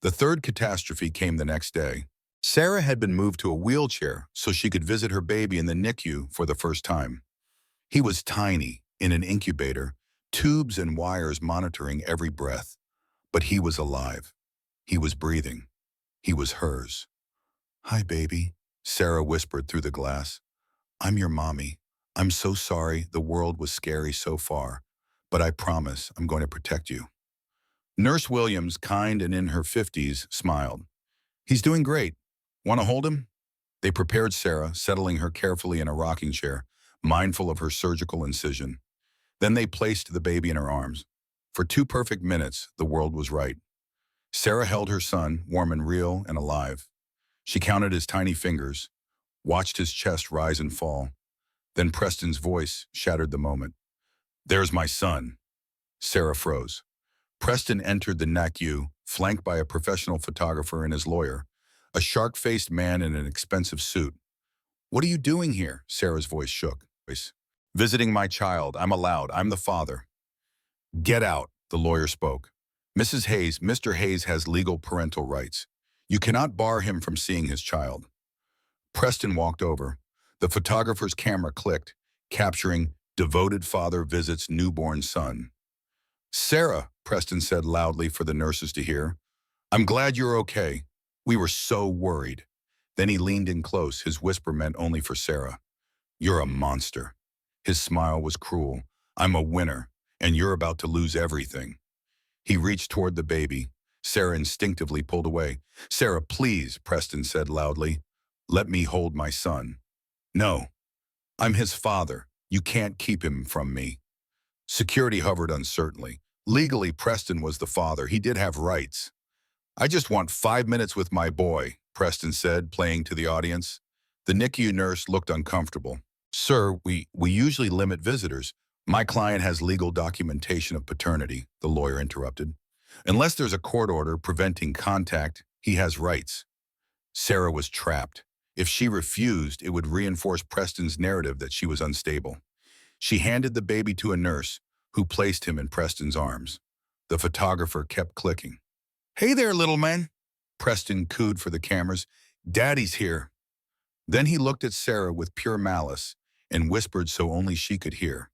[SPEAKER 1] The third catastrophe came the next day. Sarah had been moved to a wheelchair so she could visit her baby in the NICU for the first time. He was tiny, in an incubator, tubes and wires monitoring every breath. But he was alive. He was breathing. He was hers. Hi, baby, Sarah whispered through the glass. I'm your mommy. I'm so sorry the world was scary so far, but I promise I'm going to protect you. Nurse Williams, kind and in her 50s, smiled. He's doing great. Want to hold him? They prepared Sarah, settling her carefully in a rocking chair, mindful of her surgical incision. Then they placed the baby in her arms. For 2 perfect minutes, the world was right. Sarah held her son, warm and real and alive. She counted his tiny fingers, watched his chest rise and fall. Then Preston's voice shattered the moment. There's my son. Sarah froze. Preston entered the NICU, flanked by a professional photographer and his lawyer, a shark-faced man in an expensive suit. "What are you doing here?" Sarah's voice shook. "Visiting my child. I'm allowed. I'm the father." "Get out," the lawyer spoke. "Mrs. Hayes, Mr. Hayes has legal parental rights. You cannot bar him from seeing his child." Preston walked over. The photographer's camera clicked, capturing "Devoted father visits newborn son." "Sarah," Preston said loudly for the nurses to hear, "I'm glad you're okay. We were so worried." Then he leaned in close, his whisper meant only for Sarah. "You're a monster." His smile was cruel. "I'm a winner, and you're about to lose everything." He reached toward the baby. Sarah instinctively pulled away. "Sarah, please," Preston said loudly. "Let me hold my son." "No, I'm his father. You can't keep him from me." Security hovered uncertainly. Legally, Preston was the father. He did have rights. "I just want 5 minutes with my boy," Preston said, playing to the audience. The NICU nurse looked uncomfortable. "Sir, we usually limit visitors." "My client has legal documentation of paternity," the lawyer interrupted. "Unless there's a court order preventing contact, he has rights." Sarah was trapped. If she refused, it would reinforce Preston's narrative that she was unstable. She handed the baby to a nurse, who placed him in Preston's arms. The photographer kept clicking. "Hey there, little man," Preston cooed for the cameras. "Daddy's here." Then he looked at Sarah with pure malice and whispered so only she could hear.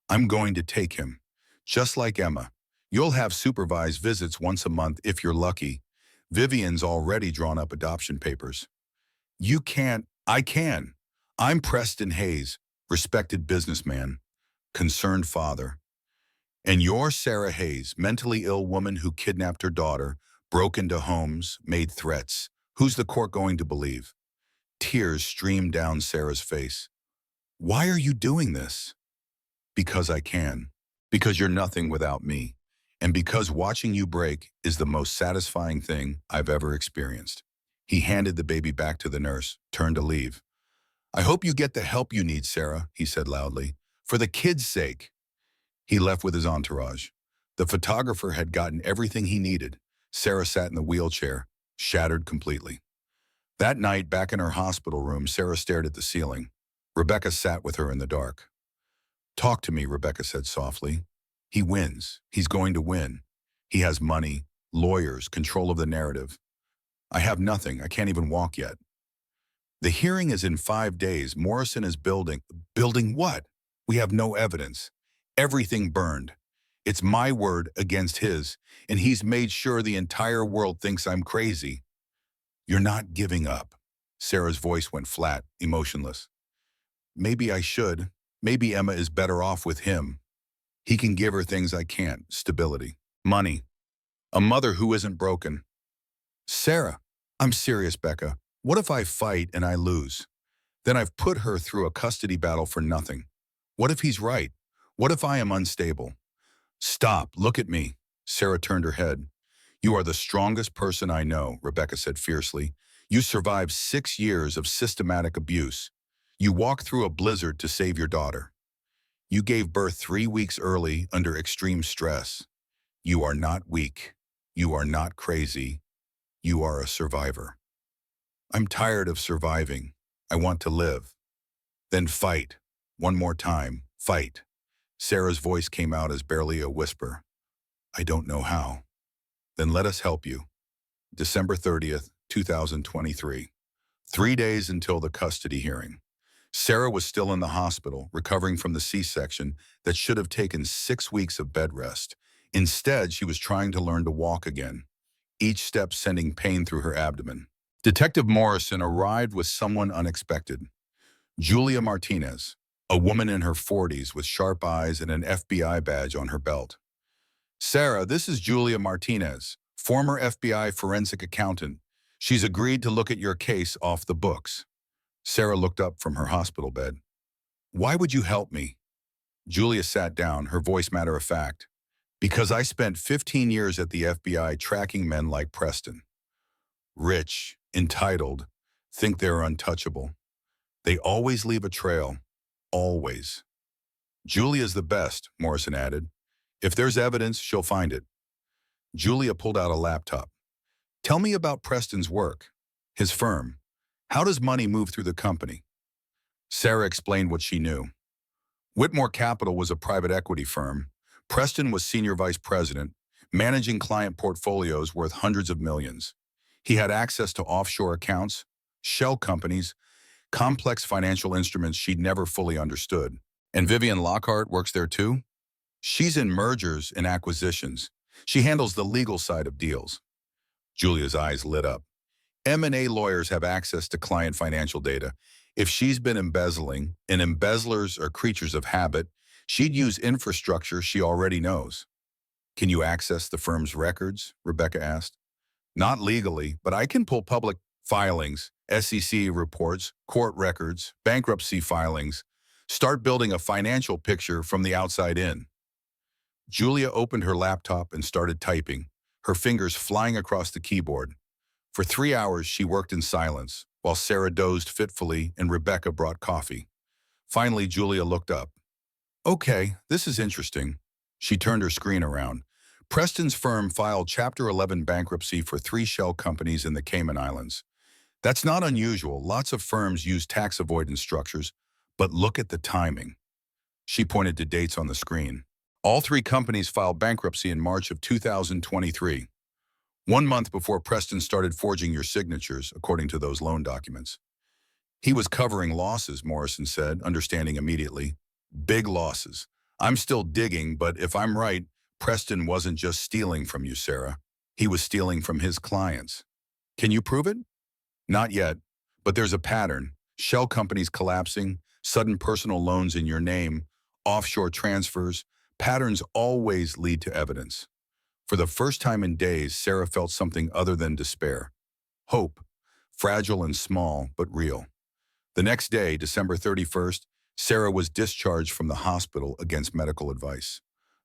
[SPEAKER 1] "I'm going to take him. Just like Emma. You'll have supervised visits once a month if you're lucky. Vivian's already drawn up adoption papers." "You can't." "I can. I'm Preston Hayes, respected businessman, concerned father. And you're Sarah Hayes, mentally ill woman who kidnapped her daughter, broke into homes, made threats. Who's the court going to believe?" Tears streamed down Sarah's face. "Why are you doing this?" "Because I can. Because you're nothing without me. And because watching you break is the most satisfying thing I've ever experienced." He handed the baby back to the nurse, turned to leave. "I hope you get the help you need, Sarah," he said loudly. "For the kids' sake." He left with his entourage. The photographer had gotten everything he needed. Sarah sat in the wheelchair, shattered completely. That night, back in her hospital room, Sarah stared at the ceiling. Rebecca sat with her in the dark. "Talk to me," Rebecca said softly. "He wins. He's going to win. He has money, lawyers, control of the narrative. I have nothing. I can't even walk yet." "The hearing is in 5 days. Morrison is building." "Building what? We have no evidence. Everything burned. It's my word against his, and he's made sure the entire world thinks I'm crazy." "You're not giving up." Sarah's voice went flat, emotionless. "Maybe I should. Maybe Emma is better off with him. He can give her things I can't: stability, money, a mother who isn't broken." "Sarah, I'm serious, Becca. What if I fight and I lose? Then I've put her through a custody battle for nothing. What if he's right? What if I am unstable?" "Stop, look at me." Sarah turned her head. "You are the strongest person I know," Rebecca said fiercely. "You survived 6 years of systematic abuse. You walked through a blizzard to save your daughter. You gave birth 3 weeks early under extreme stress. You are not weak. You are not crazy. You are a survivor." "I'm tired of surviving. I want to live." "Then fight. One more time. Fight." Sarah's voice came out as barely a whisper. "I don't know how." "Then let us help you." December 30th, 2023. 3 days until the custody hearing. Sarah was still in the hospital, recovering from the C-section that should have taken 6 weeks of bed rest. Instead, she was trying to learn to walk again, each step sending pain through her abdomen. Detective Morrison arrived with someone unexpected. Julia Martinez, a woman in her 40s with sharp eyes and an FBI badge on her belt. "Sarah, this is Julia Martinez, former FBI forensic accountant. She's agreed to look at your case off the books." Sarah looked up from her hospital bed. "Why would you help me?" Julia sat down, her voice matter-of-fact. "Because I spent 15 years at the FBI tracking men like Preston. Rich, entitled, think they're untouchable. They always leave a trail. Always." "Julia's the best," Morrison added. "If there's evidence, she'll find it." Julia pulled out a laptop. Tell me about Preston's work, his firm. How does money move through the company? Sarah explained what she knew. Whitmore Capital was a private equity firm. Preston was senior vice president, managing client portfolios worth hundreds of millions. He had access to offshore accounts, shell companies, complex financial instruments she'd never fully understood. And Vivian Lockhart works there too? She's in mergers and acquisitions. She handles the legal side of deals. Julia's eyes lit up. M&A lawyers have access to client financial data. If she's been embezzling, and embezzlers are creatures of habit, she'd use infrastructure she already knows. Can you access the firm's records? Rebecca asked. Not legally, but I can pull public filings, SEC reports, court records, bankruptcy filings, start building a financial picture from the outside in. Julia opened her laptop and started typing, her fingers flying across the keyboard. For 3 hours, she worked in silence, while Sarah dozed fitfully and Rebecca brought coffee. Finally, Julia looked up. Okay, this is interesting. She turned her screen around. Preston's firm filed Chapter 11 bankruptcy for 3 shell companies in the Cayman Islands. That's not unusual. Lots of firms use tax avoidance structures, but look at the timing. She pointed to dates on the screen. All 3 companies filed bankruptcy in March of 2023. 1 month before Preston started forging your signatures, according to those loan documents. He was covering losses, Morrison said, understanding immediately. Big losses. I'm still digging, but if I'm right, Preston wasn't just stealing from you, Sarah. He was stealing from his clients. Can you prove it? Not yet, but there's a pattern. Shell companies collapsing, sudden personal loans in your name, offshore transfers. Patterns always lead to evidence. For the first time in days, Sarah felt something other than despair. Hope, fragile and small, but real. The next day, December 31st, Sarah was discharged from the hospital against medical advice.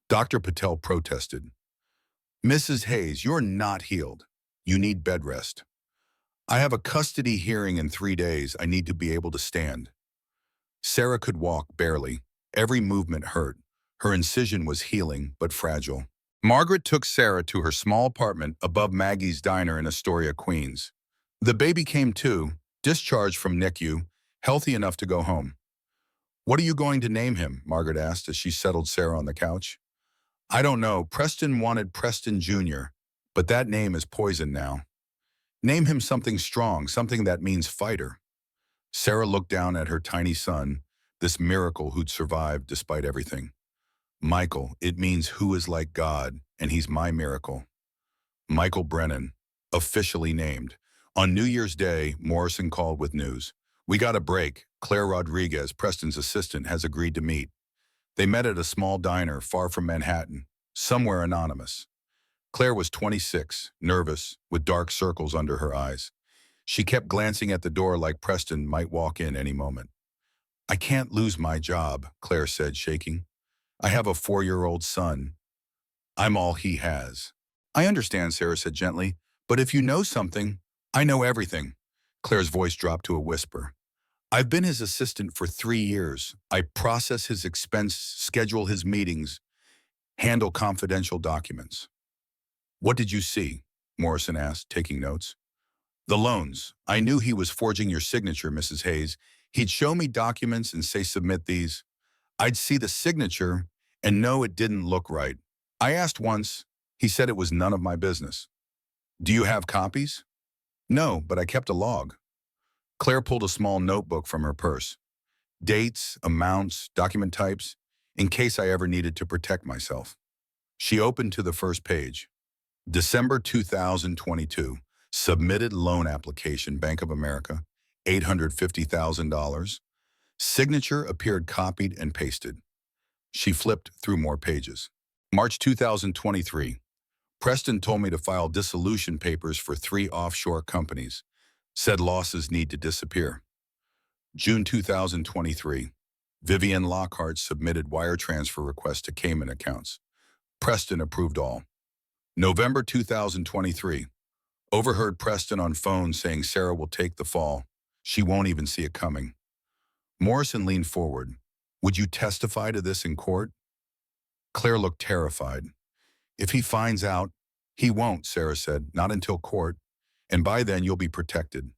[SPEAKER 1] Dr. Patel protested. Mrs. Hayes, you're not healed. You need bed rest. I have a custody hearing in 3 days. I need to be able to stand. Sarah could walk barely. Every movement hurt. Her incision was healing, but fragile. Margaret took Sarah to her small apartment above Maggie's Diner in Astoria, Queens. The baby came too, discharged from NICU, healthy enough to go home. What are you going to name him? Margaret asked as she settled Sarah on the couch. I don't know. Preston wanted Preston Jr., but that name is poison now. Name him something strong, something that means fighter. Sarah looked down at her tiny son, this miracle who'd survived despite everything. Michael, it means who is like God, and he's my miracle. Michael Brennan, officially named. On New Year's Day, Morrison called with news. We got a break. Claire Rodriguez, Preston's assistant, has agreed to meet. They met at a small diner far from Manhattan, somewhere anonymous. Claire was 26, nervous, with dark circles under her eyes. She kept glancing at the door like Preston might walk in any moment. I can't lose my job, Claire said, shaking. I have a 4-year-old son. I'm all he has. I understand, Sarah said gently, but if you know something, I know everything. Claire's voice dropped to a whisper. I've been his assistant for 3 years. I process his expense, schedule his meetings, handle confidential documents. What did you see? Morrison asked, taking notes. The loans. I knew he was forging your signature, Mrs. Hayes. He'd show me documents and say submit these. I'd see the signature and know it didn't look right. I asked once. He said it was none of my business. Do you have copies? No, but I kept a log. Claire pulled a small notebook from her purse. Dates, amounts, document types, in case I ever needed to protect myself. She opened to the first page. December 2022, submitted loan application, Bank of America, $850,000. Signature appeared copied and pasted. She flipped through more pages. March 2023. Preston told me to file dissolution papers for 3 offshore companies. Said losses need to disappear. June 2023. Vivian Lockhart submitted wire transfer requests to Cayman accounts. Preston approved all. November 2023. Overheard Preston on phone saying Sarah will take the fall. She won't even see it coming. Morrison leaned forward. Would you testify to this in court? Claire looked terrified. If he finds out, He won't, Sarah said, not until court, and by then you'll be protected.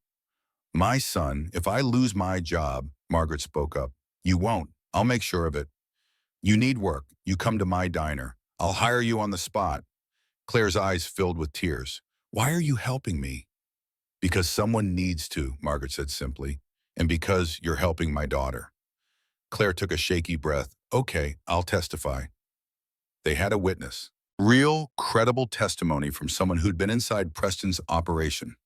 [SPEAKER 1] My son, if I lose my job, Margaret spoke up. You won't. I'll make sure of it. You need work. You come to my diner. I'll hire you on the spot. Claire's eyes filled with tears. Why are you helping me? Because someone needs to, Margaret said simply, and because you're helping my daughter. Claire took a shaky breath. Okay, I'll testify. They had a witness. Real, credible testimony from someone who'd been inside Preston's operation.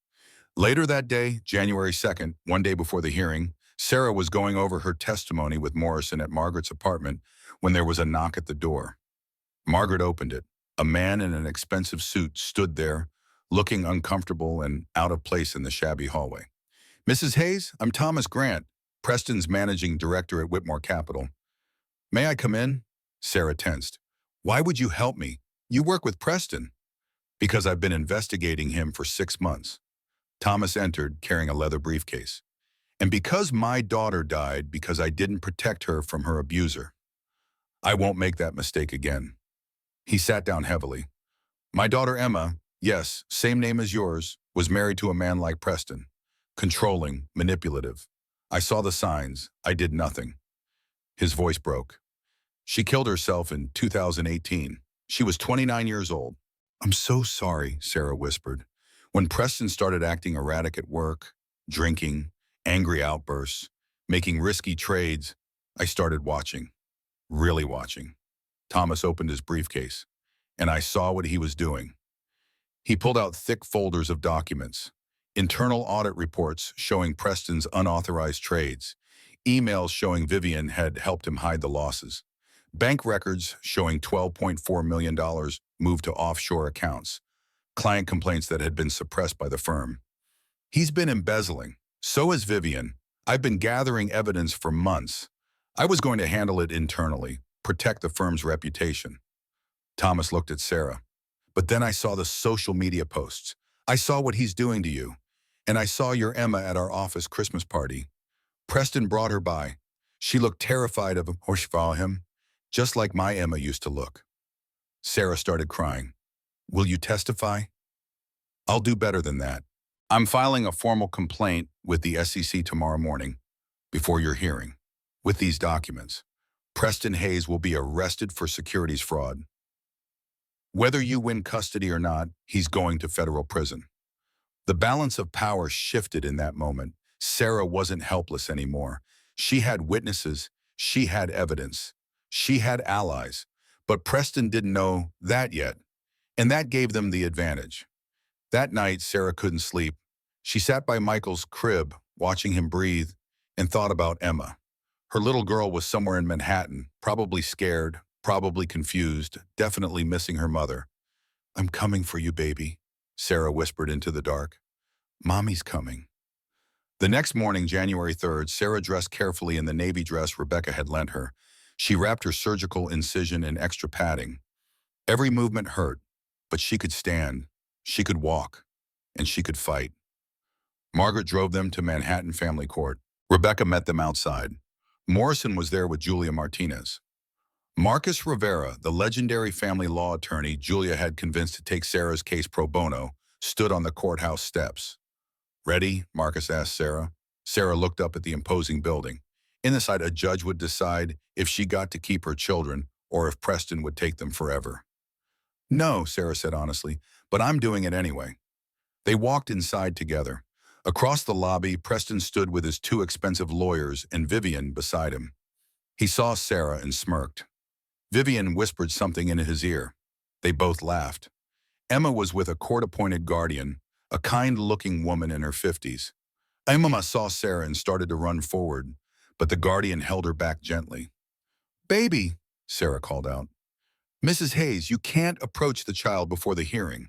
[SPEAKER 1] Later that day, January 2nd, one day before the hearing, Sarah was going over her testimony with Morrison at Margaret's apartment when there was a knock at the door. Margaret opened it. A man in an expensive suit stood there, looking uncomfortable and out of place in the shabby hallway. Mrs. Hayes, I'm Thomas Grant, Preston's managing director at Whitmore Capital. May I come in? Sarah tensed. Why would you help me? You work with Preston. Because I've been investigating him for 6 months. Thomas entered, carrying a leather briefcase. And because my daughter died because I didn't protect her from her abuser. I won't make that mistake again. He sat down heavily. My daughter Emma, yes, same name as yours, was married to a man like Preston. Controlling, manipulative. I saw the signs. I did nothing. His voice broke. She killed herself in 2018. She was 29 years old. I'm so sorry, Sarah whispered. When Preston started acting erratic at work, drinking, angry outbursts, making risky trades, I started watching. Really watching. Thomas opened his briefcase, and I saw what he was doing. He pulled out thick folders of documents, internal audit reports showing Preston's unauthorized trades, emails showing Vivian had helped him hide the losses, bank records showing $12.4 million moved to offshore accounts, client complaints that had been suppressed by the firm. He's been embezzling. So has Vivian. I've been gathering evidence for months. I was going to handle it internally, protect the firm's reputation. Thomas looked at Sarah. But then I saw the social media posts. I saw what he's doing to you. And I saw your Emma at our office Christmas party. Preston brought her by. She looked terrified of him, just like my Emma used to look. Sarah started crying. Will you testify? I'll do better than that. I'm filing a formal complaint with the SEC tomorrow morning, before your hearing, with these documents. Preston Hayes will be arrested for securities fraud. Whether you win custody or not, he's going to federal prison. The balance of power shifted in that moment. Sarah wasn't helpless anymore. She had witnesses. She had evidence. She had allies. But Preston didn't know that yet, and that gave them the advantage. That night, Sarah couldn't sleep. She sat by Michael's crib, watching him breathe, and thought about Emma. Her little girl was somewhere in Manhattan, probably scared, probably confused, definitely missing her mother. I'm coming for you, baby, Sarah whispered into the dark. Mommy's coming. The next morning, January 3rd, Sarah dressed carefully in the navy dress Rebecca had lent her. She wrapped her surgical incision in extra padding. Every movement hurt, but she could stand, she could walk, and she could fight. Margaret drove them to Manhattan Family Court. Rebecca met them outside. Morrison was there with Julia Martinez. Marcus Rivera, the legendary family law attorney Julia had convinced to take Sarah's case pro bono, stood on the courthouse steps. Ready? Marcus asked Sarah. Sarah looked up at the imposing building. Inside, a judge would decide if she got to keep her children or if Preston would take them forever. No, Sarah said honestly, but I'm doing it anyway. They walked inside together. Across the lobby, Preston stood with his 2 expensive lawyers and Vivian beside him. He saw Sarah and smirked. Vivian whispered something in his ear. They both laughed. Emma was with a court-appointed guardian, a kind-looking woman in her 50s. Emma saw Sarah and started to run forward, but the guardian held her back gently. Baby, Sarah called out. Mrs. Hayes, you can't approach the child before the hearing,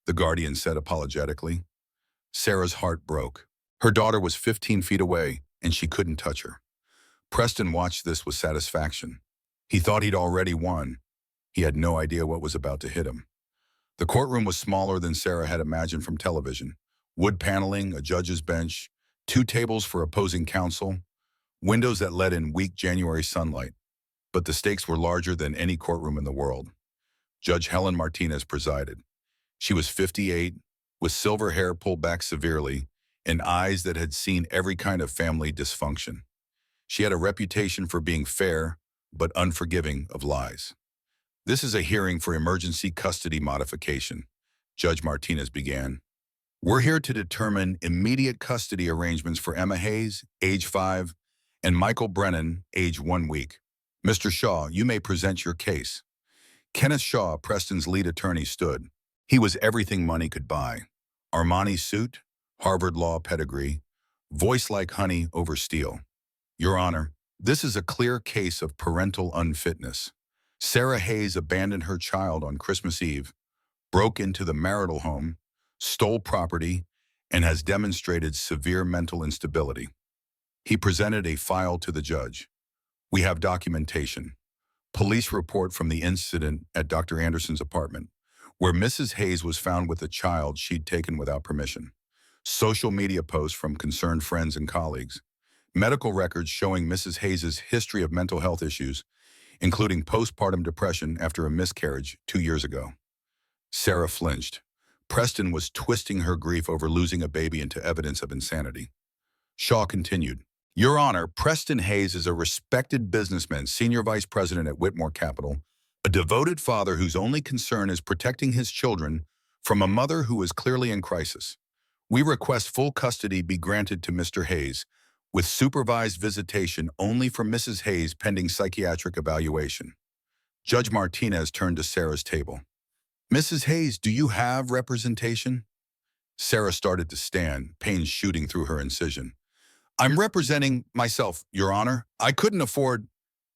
[SPEAKER 1] the guardian said apologetically. Sarah's heart broke. Her daughter was 15 feet away, and she couldn't touch her. Preston watched this with satisfaction. He thought he'd already won. He had no idea what was about to hit him. The courtroom was smaller than Sarah had imagined from television. Wood paneling, a judge's bench, 2 tables for opposing counsel, windows that let in weak January sunlight. But the stakes were larger than any courtroom in the world. Judge Helen Martinez presided. She was 58, with silver hair pulled back severely, and eyes that had seen every kind of family dysfunction. She had a reputation for being fair, but unforgiving of lies. "This is a hearing for emergency custody modification," Judge Martinez began. "We're here to determine immediate custody arrangements for Emma Hayes, age 5, and Michael Brennan, age 1 week. Mr. Shaw, you may present your case." Kenneth Shaw, Preston's lead attorney, stood. He was everything money could buy. Armani suit, Harvard law pedigree, voice like honey over steel. "Your Honor, this is a clear case of parental unfitness. Sarah Hayes abandoned her child on Christmas Eve, broke into the marital home, stole property, and has demonstrated severe mental instability." He presented a file to the judge. "We have documentation. Police report from the incident at Dr. Anderson's apartment, where Mrs. Hayes was found with a child she'd taken without permission. Social media posts from concerned friends and colleagues. Medical records showing Mrs. Hayes' history of mental health issues, including postpartum depression after a miscarriage 2 years ago." Sarah flinched. Preston was twisting her grief over losing a baby into evidence of insanity. Shaw continued, "Your Honor, Preston Hayes is a respected businessman, senior vice president at Whitmore Capital, a devoted father whose only concern is protecting his children from a mother who is clearly in crisis. We request full custody be granted to Mr. Hayes, with supervised visitation only for Mrs. Hayes pending psychiatric evaluation." Judge Martinez turned to Sarah's table. "Mrs. Hayes, do you have representation?" Sarah started to stand, pain shooting through her incision. "I'm representing myself, Your Honor. I couldn't afford—"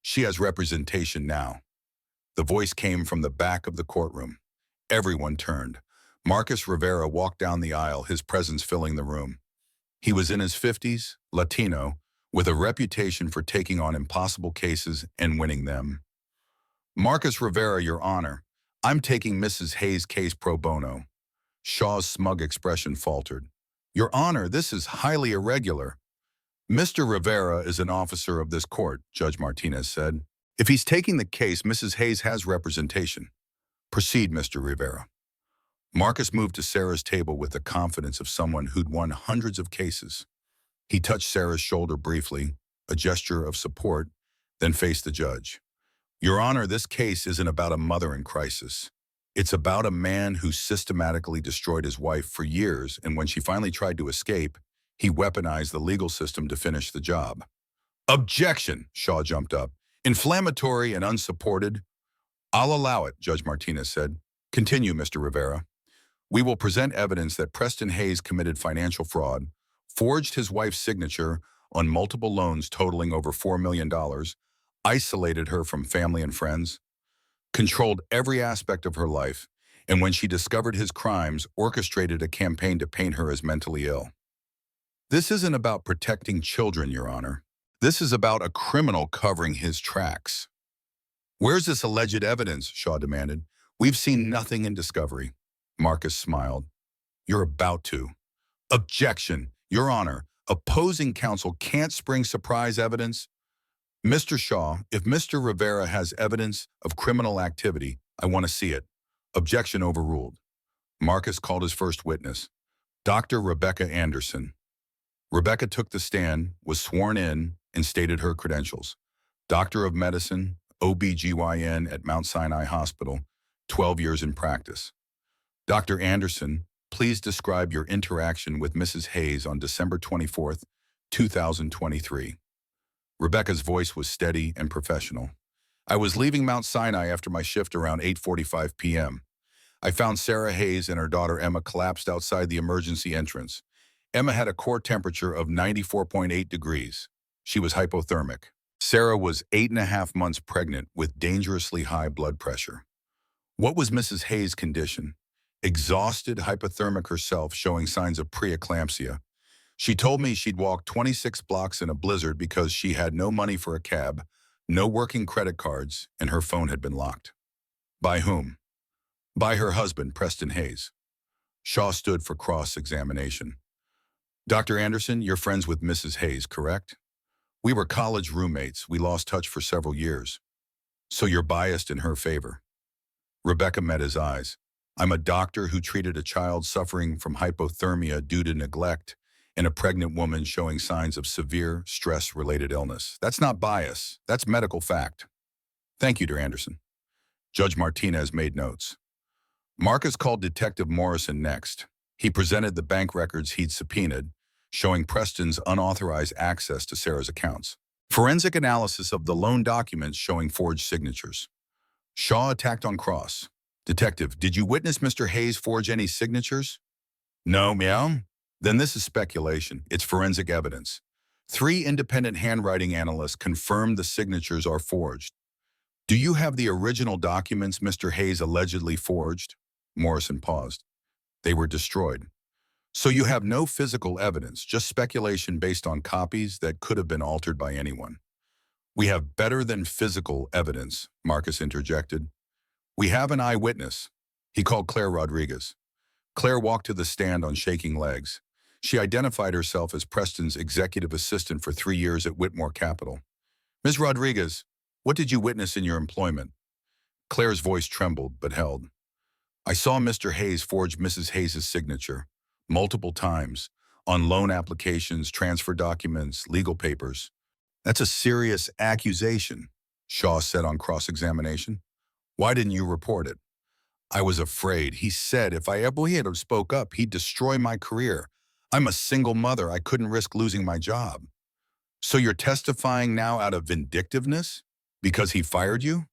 [SPEAKER 1] "She has representation now." The voice came from the back of the courtroom. Everyone turned. Marcus Rivera walked down the aisle, his presence filling the room. He was in his 50s, Latino, with a reputation for taking on impossible cases and winning them. "Marcus Rivera, Your Honor, I'm taking Mrs. Hayes' case pro bono." Shaw's smug expression faltered. "Your Honor, this is highly irregular." "Mr. Rivera is an officer of this court," Judge Martinez said. "If he's taking the case, Mrs. Hayes has representation. Proceed, Mr. Rivera." Marcus moved to Sarah's table with the confidence of someone who'd won hundreds of cases. He touched Sarah's shoulder briefly, a gesture of support, then faced the judge. "Your Honor, this case isn't about a mother in crisis. It's about a man who systematically destroyed his wife for years, and when she finally tried to escape, he weaponized the legal system to finish the job." "Objection!" Shaw jumped up. "Inflammatory and unsupported." "I'll allow it," Judge Martinez said. "Continue, Mr. Rivera." "We will present evidence that Preston Hayes committed financial fraud, forged his wife's signature on multiple loans totaling over $4 million, isolated her from family and friends, controlled every aspect of her life, and when she discovered his crimes, orchestrated a campaign to paint her as mentally ill." "This isn't about protecting children, Your Honor. This is about a criminal covering his tracks." "Where's this alleged evidence?" Shaw demanded. "We've seen nothing in discovery." Marcus smiled. "You're about to." "Objection! Your Honor, opposing counsel can't spring surprise evidence." "Mr. Shaw, if Mr. Rivera has evidence of criminal activity, I want to see it." Objection overruled. Marcus called his first witness, Dr. Rebecca Anderson. Rebecca took the stand, was sworn in, and stated her credentials. Doctor of Medicine, OB/GYN at Mount Sinai Hospital, 12 years in practice. "Dr. Anderson, please describe your interaction with Mrs. Hayes on December 24th, 2023. Rebecca's voice was steady and professional. "I was leaving Mount Sinai after my shift around 8:45 p.m. I found Sarah Hayes and her daughter Emma collapsed outside the emergency entrance. Emma had a core temperature of 94.8 degrees. She was hypothermic. Sarah was 8.5 months pregnant with dangerously high blood pressure." "What was Mrs. Hayes' condition?" "Exhausted, hypothermic herself, showing signs of preeclampsia. She told me she'd walked 26 blocks in a blizzard because she had no money for a cab, no working credit cards, and her phone had been locked." "By whom?" "By her husband, Preston Hayes." Shaw stood for cross-examination. "Dr. Anderson, you're friends with Mrs. Hayes, correct?" "We were college roommates. We lost touch for several years." "So you're biased in her favor?" Rebecca met his eyes. I'm a doctor who treated a child suffering from hypothermia due to neglect and a pregnant woman showing signs of severe stress-related illness. That's not bias. That's medical fact. Thank you, Dear Anderson. Judge Martinez made notes. Marcus called Detective Morrison next. He presented the bank records he'd subpoenaed, showing Preston's unauthorized access to Sarah's accounts. Forensic analysis of the loan documents showing forged signatures. Shaw attacked on cross. Detective, did you witness Mr. Hayes forge any signatures? No, meow. Then this is speculation. It's forensic evidence. 3 independent handwriting analysts confirmed the signatures are forged. Do you have the original documents Mr. Hayes allegedly forged? Morrison paused. They were destroyed. So you have no physical evidence, just speculation based on copies that could have been altered by anyone. We have better than physical evidence, Marcus interjected. We have an eyewitness. He called Claire Rodriguez. Claire walked to the stand on shaking legs. She identified herself as Preston's executive assistant for 3 years at Whitmore Capital. Ms. Rodriguez, what did you witness in your employment? Claire's voice trembled but held. I saw Mr. Hayes forge Mrs. Hayes' signature multiple times on loan applications, transfer documents, legal papers. That's a serious accusation, Shaw said on cross-examination. Why didn't you report it? I was afraid. He said if I ever had spoke up, he'd destroy my career. I'm a single mother. I couldn't risk losing my job. So you're testifying now out of vindictiveness? Because he fired you?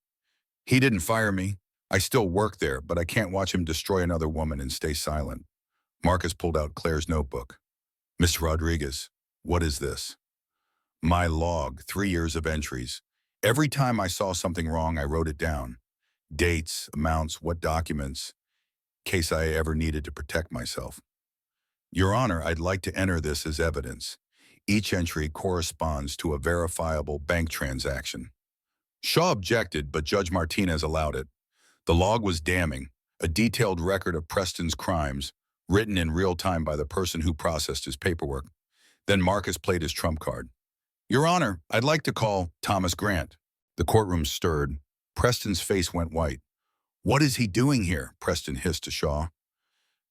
[SPEAKER 1] He didn't fire me. I still work there, but I can't watch him destroy another woman and stay silent. Marcus pulled out Claire's notebook. Miss Rodriguez, what is this? My log, 3 years of entries. Every time I saw something wrong, I wrote it down. Dates, amounts, what documents, in case I ever needed to protect myself. Your Honor, I'd like to enter this as evidence. Each entry corresponds to a verifiable bank transaction. Shaw objected, but Judge Martinez allowed it. The log was damning, a detailed record of Preston's crimes, written in real time by the person who processed his paperwork. Then Marcus played his trump card. Your Honor, I'd like to call Thomas Grant. The courtroom stirred. Preston's face went white. What is he doing here? Preston hissed to Shaw.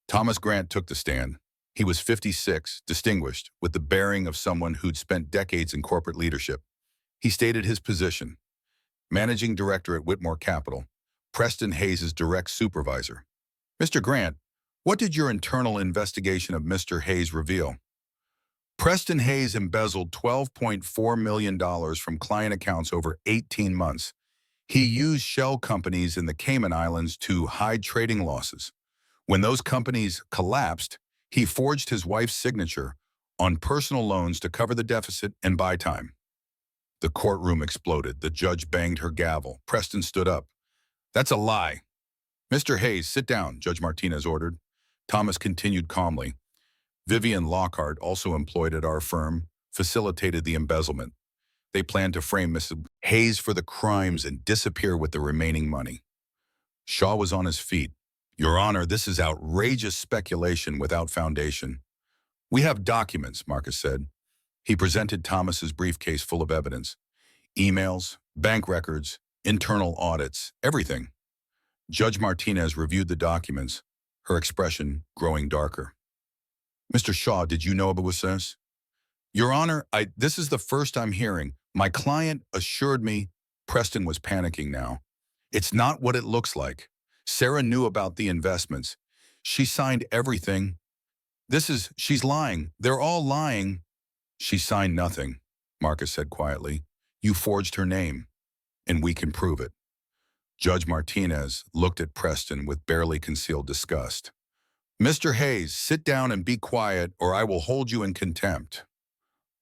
[SPEAKER 1] Thomas Grant took the stand. He was 56, distinguished, with the bearing of someone who'd spent decades in corporate leadership. He stated his position. Managing Director at Whitmore Capital, Preston Hayes' direct supervisor. Mr. Grant, what did your internal investigation of Mr. Hayes reveal? Preston Hayes embezzled $12.4 million from client accounts over 18 months. He used shell companies in the Cayman Islands to hide trading losses. When those companies collapsed, he forged his wife's signature on personal loans to cover the deficit and buy time. The courtroom exploded. The judge banged her gavel. Preston stood up. That's a lie. Mr. Hayes, sit down, Judge Martinez ordered. Thomas continued calmly. Vivian Lockhart, also employed at our firm, facilitated the embezzlement. They planned to frame Mrs. Hayes for the crimes and disappear with the remaining money. Shaw was on his feet. Your Honor, this is outrageous speculation without foundation. We have documents, Marcus said. He presented Thomas's briefcase full of evidence. Emails, bank records, internal audits, everything. Judge Martinez reviewed the documents, her expression growing darker. Mr. Shaw, did you know about this? Your Honor, this is the first I'm hearing. My client assured me. Preston was panicking now. It's not what it looks like. Sarah knew about the investments. She signed everything. She's lying. They're all lying. She signed nothing, Marcus said quietly. You forged her name, and we can prove it. Judge Martinez looked at Preston with barely concealed disgust. Mr. Hayes, sit down and be quiet, or I will hold you in contempt.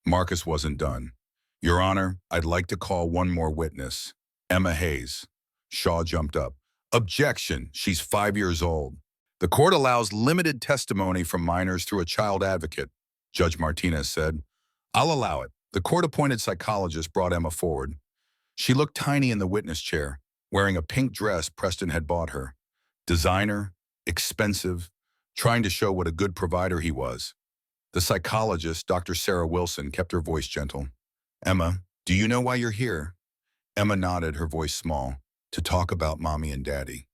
[SPEAKER 1] Marcus wasn't done. Your Honor, I'd like to call one more witness. Emma Hayes. Shaw jumped up. Objection, she's 5 years old. The court allows limited testimony from minors through a child advocate, Judge Martinez said. I'll allow it. The court-appointed psychologist brought Emma forward. She looked tiny in the witness chair, wearing a pink dress Preston had bought her. Designer, expensive, trying to show what a good provider he was. The psychologist, Dr. Sarah Wilson, kept her voice gentle. Emma, do you know why you're here? Emma nodded, her voice small. To talk about Mommy and Daddy.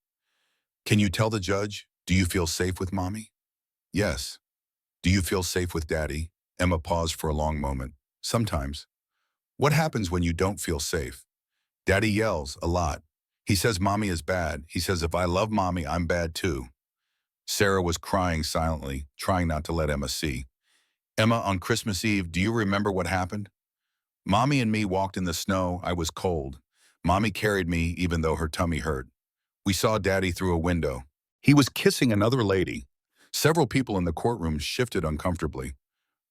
[SPEAKER 1] Can you tell the judge, do you feel safe with mommy? Yes. Do you feel safe with daddy? Emma paused for a long moment. Sometimes. What happens when you don't feel safe? Daddy yells a lot. He says mommy is bad. He says if I love mommy, I'm bad too. Sarah was crying silently, trying not to let Emma see. Emma, on Christmas Eve, do you remember what happened? Mommy and me walked in the snow. I was cold. Mommy carried me even though her tummy hurt. We saw Daddy through a window. He was kissing another lady. Several people in the courtroom shifted uncomfortably.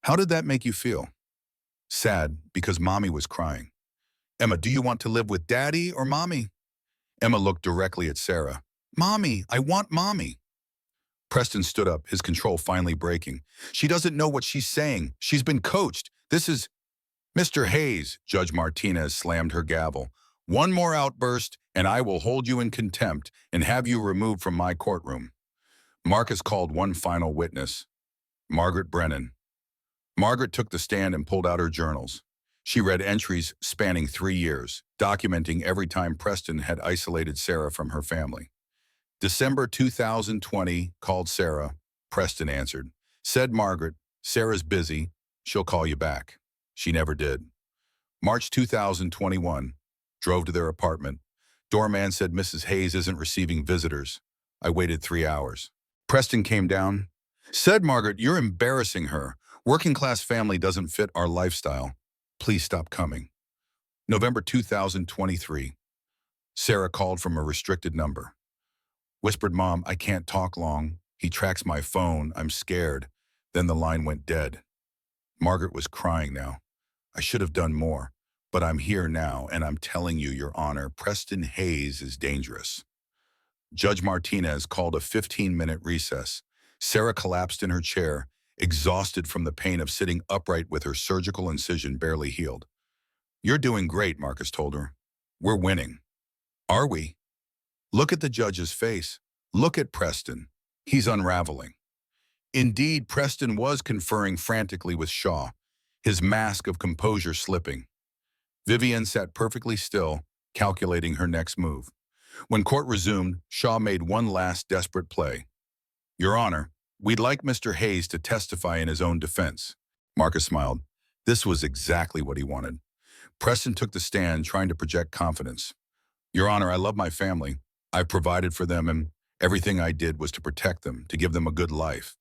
[SPEAKER 1] How did that make you feel? Sad, because Mommy was crying. Emma, do you want to live with Daddy or Mommy? Emma looked directly at Sarah. Mommy, I want Mommy. Preston stood up, his control finally breaking. She doesn't know what she's saying. She's been coached. This is... Mr. Hayes, Judge Martinez slammed her gavel. One more outburst, and I will hold you in contempt and have you removed from my courtroom. Marcus called one final witness, Margaret Brennan. Margaret took the stand and pulled out her journals. She read entries spanning 3 years, documenting every time Preston had isolated Sarah from her family. December 2020, called Sarah. Preston answered. Said Margaret, Sarah's busy. She'll call you back. She never did. March 2021, drove to their apartment. Doorman said Mrs. Hayes isn't receiving visitors. I waited 3 hours. Preston came down. Said Margaret, you're embarrassing her. Working class family doesn't fit our lifestyle. Please stop coming. November 2023. Sarah called from a restricted number. Whispered, Mom, I can't talk long. He tracks my phone. I'm scared. Then the line went dead. Margaret was crying now. I should have done more, but I'm here now, and I'm telling you, Your Honor, Preston Hayes is dangerous. Judge Martinez called a 15-minute recess. Sarah collapsed in her chair, exhausted from the pain of sitting upright with her surgical incision barely healed. You're doing great, Marcus told her. We're winning. Are we? Look at the judge's face. Look at Preston. He's unraveling. Indeed, Preston was conferring frantically with Shaw, his mask of composure slipping. Vivian sat perfectly still, calculating her next move. When court resumed, Shaw made one last desperate play. Your Honor, we'd like Mr. Hayes to testify in his own defense. Marcus smiled. This was exactly what he wanted. Preston took the stand, trying to project confidence. Your Honor, I love my family. I've provided for them, and everything I did was to protect them, to give them a good life.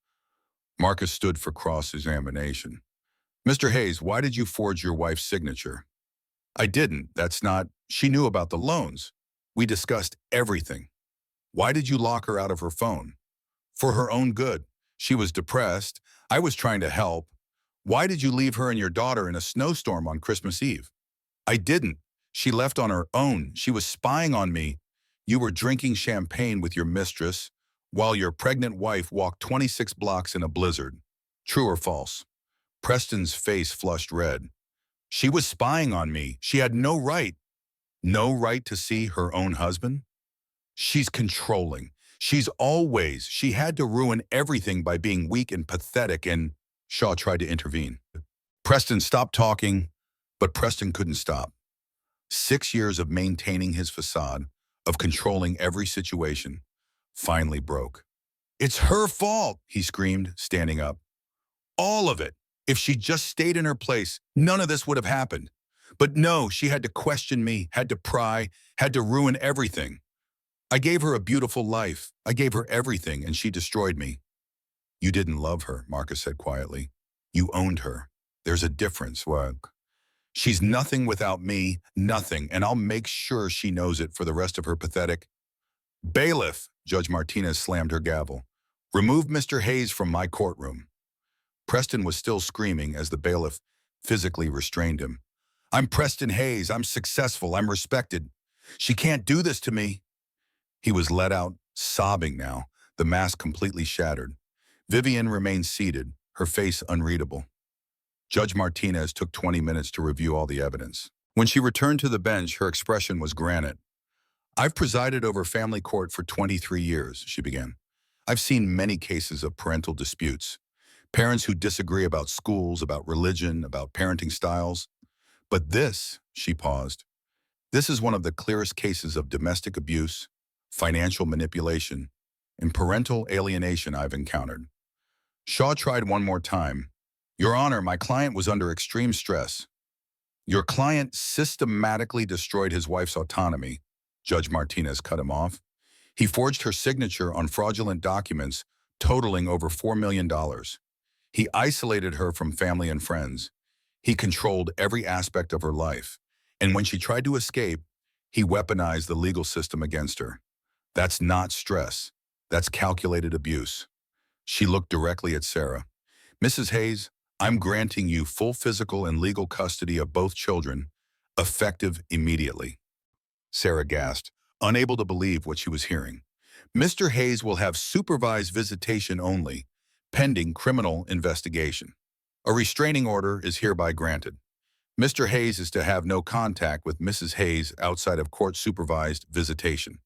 [SPEAKER 1] Marcus stood for cross-examination. Mr. Hayes, why did you forge your wife's signature? I didn't. That's not... She knew about the loans. We discussed everything. Why did you lock her out of her phone? For her own good. She was depressed. I was trying to help. Why did you leave her and your daughter in a snowstorm on Christmas Eve? I didn't. She left on her own. She was spying on me. You were drinking champagne with your mistress while your pregnant wife walked 26 blocks in a blizzard. True or false? Preston's face flushed red. She was spying on me. She had no right. No right to see her own husband? She's controlling. She had to ruin everything by being weak and pathetic, and Shaw tried to intervene. Preston stopped talking, but Preston couldn't stop. 6 years of maintaining his facade, of controlling every situation, finally broke. It's her fault, he screamed, standing up. All of it. If she just stayed in her place, none of this would have happened. But no, she had to question me, had to pry, had to ruin everything. I gave her a beautiful life. I gave her everything, and she destroyed me. You didn't love her, Marcus said quietly. You owned her. There's a difference. What? She's nothing without me, nothing, and I'll make sure she knows it for the rest of her pathetic... Bailiff, Judge Martinez slammed her gavel. Remove Mr. Hayes from my courtroom. Preston was still screaming as the bailiff physically restrained him. I'm Preston Hayes. I'm successful. I'm respected. She can't do this to me. He was let out, sobbing now, the mask completely shattered. Vivian remained seated, her face unreadable. Judge Martinez took 20 minutes to review all the evidence. When she returned to the bench, her expression was granite. I've presided over family court for 23 years, she began. I've seen many cases of parental disputes. Parents who disagree about schools, about religion, about parenting styles. But this, she paused, this is one of the clearest cases of domestic abuse, financial manipulation, and parental alienation I've encountered. Shaw tried one more time. Your Honor, my client was under extreme stress. Your client systematically destroyed his wife's autonomy. Judge Martinez cut him off. He forged her signature on fraudulent documents totaling over $4 million. He isolated her from family and friends. He controlled every aspect of her life. And when she tried to escape, he weaponized the legal system against her. That's not stress. That's calculated abuse. She looked directly at Sarah. Mrs. Hayes, I'm granting you full physical and legal custody of both children, effective immediately. Sarah gasped, unable to believe what she was hearing. Mr. Hayes will have supervised visitation only, pending criminal investigation. A restraining order is hereby granted. Mr. Hayes is to have no contact with Mrs. Hayes outside of court-supervised visitation.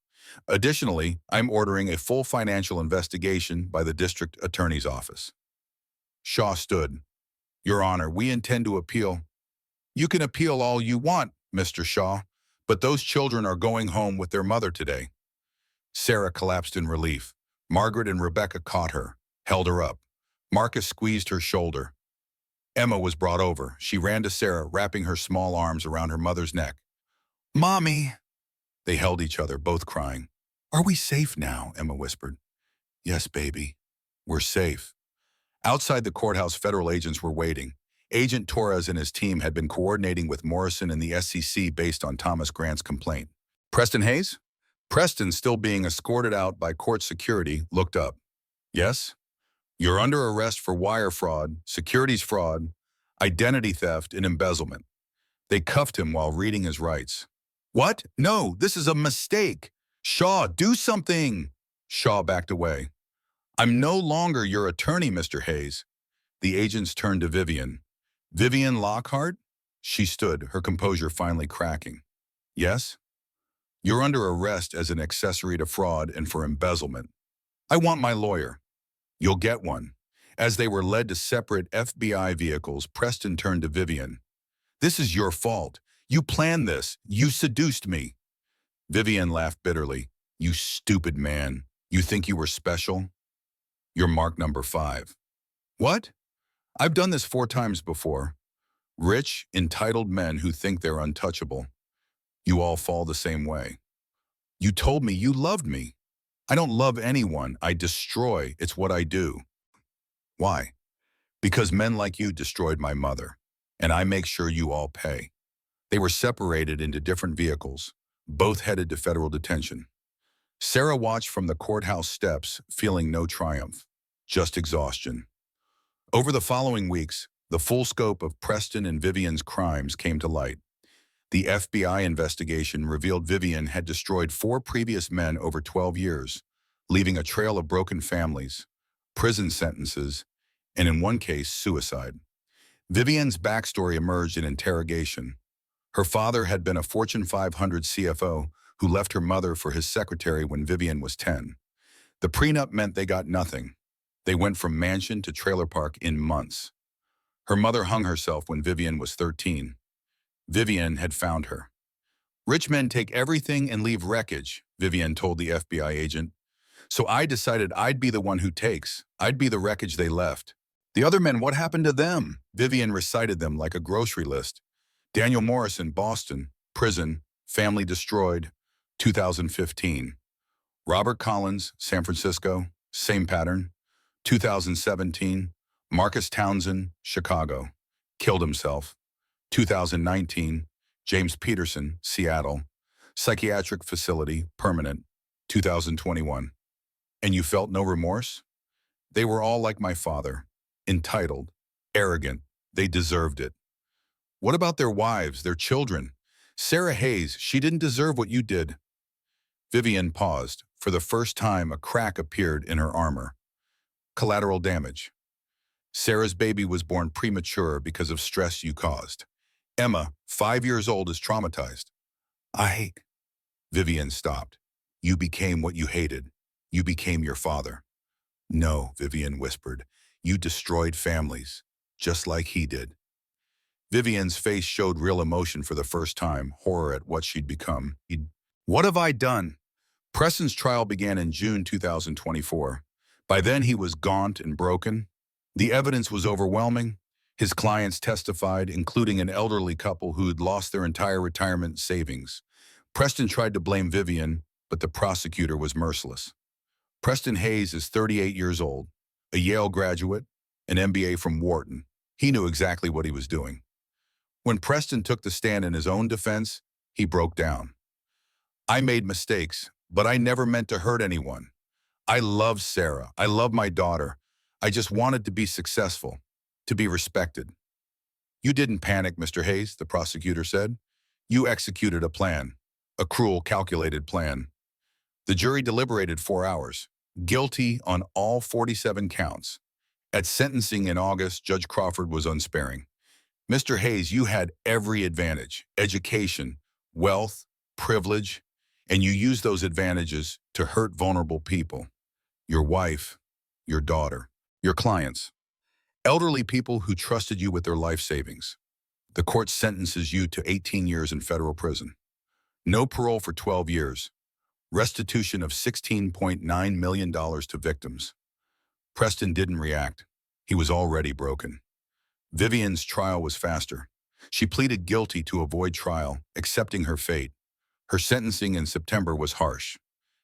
[SPEAKER 1] Additionally, I'm ordering a full financial investigation by the district attorney's office. Shaw stood. Your Honor, we intend to appeal. You can appeal all you want, Mr. Shaw, but those children are going home with their mother today. Sarah collapsed in relief. Margaret and Rebecca caught her, held her up. Marcus squeezed her shoulder. Emma was brought over. She ran to Sarah, wrapping her small arms around her mother's neck. Mommy! They held each other, both crying. Are we safe now? Emma whispered. Yes, baby. We're safe. Outside the courthouse, federal agents were waiting. Agent Torres and his team had been coordinating with Morrison and the SEC based on Thomas Grant's complaint. Preston Hayes? Preston, still being escorted out by court security, looked up. Yes? You're under arrest for wire fraud, securities fraud, identity theft, and embezzlement. They cuffed him while reading his rights. What? No, this is a mistake. Shaw, do something. Shaw backed away. I'm no longer your attorney, Mr. Hayes. The agents turned to Vivian. Vivian Lockhart? She stood, her composure finally cracking. Yes? You're under arrest as an accessory to fraud and for embezzlement. I want my lawyer. You'll get one. As they were led to separate FBI vehicles, Preston turned to Vivian. This is your fault. You planned this. You seduced me. Vivian laughed bitterly. You stupid man. You think you were special? You're mark number 5. What? I've done this 4 times before. Rich, entitled men who think they're untouchable. You all fall the same way. You told me you loved me. I don't love anyone. I destroy. It's what I do. Why? Because men like you destroyed my mother, and I make sure you all pay. They were separated into different vehicles, both headed to federal detention. Sarah watched from the courthouse steps, feeling no triumph, just exhaustion. Over the following weeks, the full scope of Preston and Vivian's crimes came to light. The FBI investigation revealed Vivian had destroyed 4 previous men over 12 years, leaving a trail of broken families, prison sentences, and in one case, suicide. Vivian's backstory emerged in interrogation. Her father had been a Fortune 500 CFO who left her mother for his secretary when Vivian was 10. The prenup meant they got nothing. They went from mansion to trailer park in months. Her mother hung herself when Vivian was 13. Vivian had found her. Rich men take everything and leave wreckage, Vivian told the FBI agent. So I decided I'd be the one who takes. I'd be the wreckage they left. The other men, what happened to them? Vivian recited them like a grocery list. Daniel Morrison, Boston, prison, family destroyed, 2015. Robert Collins, San Francisco, same pattern, 2017. Marcus Townsend, Chicago, killed himself, 2019. James Peterson, Seattle, psychiatric facility, permanent, 2021. And you felt no remorse? They were all like my father, entitled, arrogant. They deserved it. What about their wives, their children? Sarah Hayes, she didn't deserve what you did. Vivian paused. For the first time, a crack appeared in her armor. Collateral damage. Sarah's baby was born premature because of stress you caused. Emma, 5 years old, is traumatized. Vivian stopped. You became what you hated. You became your father. No, Vivian whispered. You destroyed families, just like he did. Vivian's face showed real emotion for the first time, horror at what she'd become. What have I done? Preston's trial began in June 2024. By then, he was gaunt and broken. The evidence was overwhelming. His clients testified, including an elderly couple who had lost their entire retirement savings. Preston tried to blame Vivian, but the prosecutor was merciless. Preston Hayes is 38 years old, a Yale graduate, an MBA from Wharton. He knew exactly what he was doing. When Preston took the stand in his own defense, he broke down. "I made mistakes, but I never meant to hurt anyone. I love Sarah. I love my daughter. I just wanted to be successful, to be respected." "You didn't panic, Mr. Hayes," the prosecutor said. "You executed a plan, a cruel, calculated plan." The jury deliberated 4 hours, guilty on all 47 counts. At sentencing in August, Judge Crawford was unsparing. "Mr. Hayes, you had every advantage, education, wealth, privilege, and you used those advantages to hurt vulnerable people. Your wife, your daughter, your clients, elderly people who trusted you with their life savings. The court sentences you to 18 years in federal prison. No parole for 12 years. Restitution of $16.9 million to victims." Preston didn't react. He was already broken. Vivian's trial was faster. She pleaded guilty to avoid trial, accepting her fate. Her sentencing in September was harsh.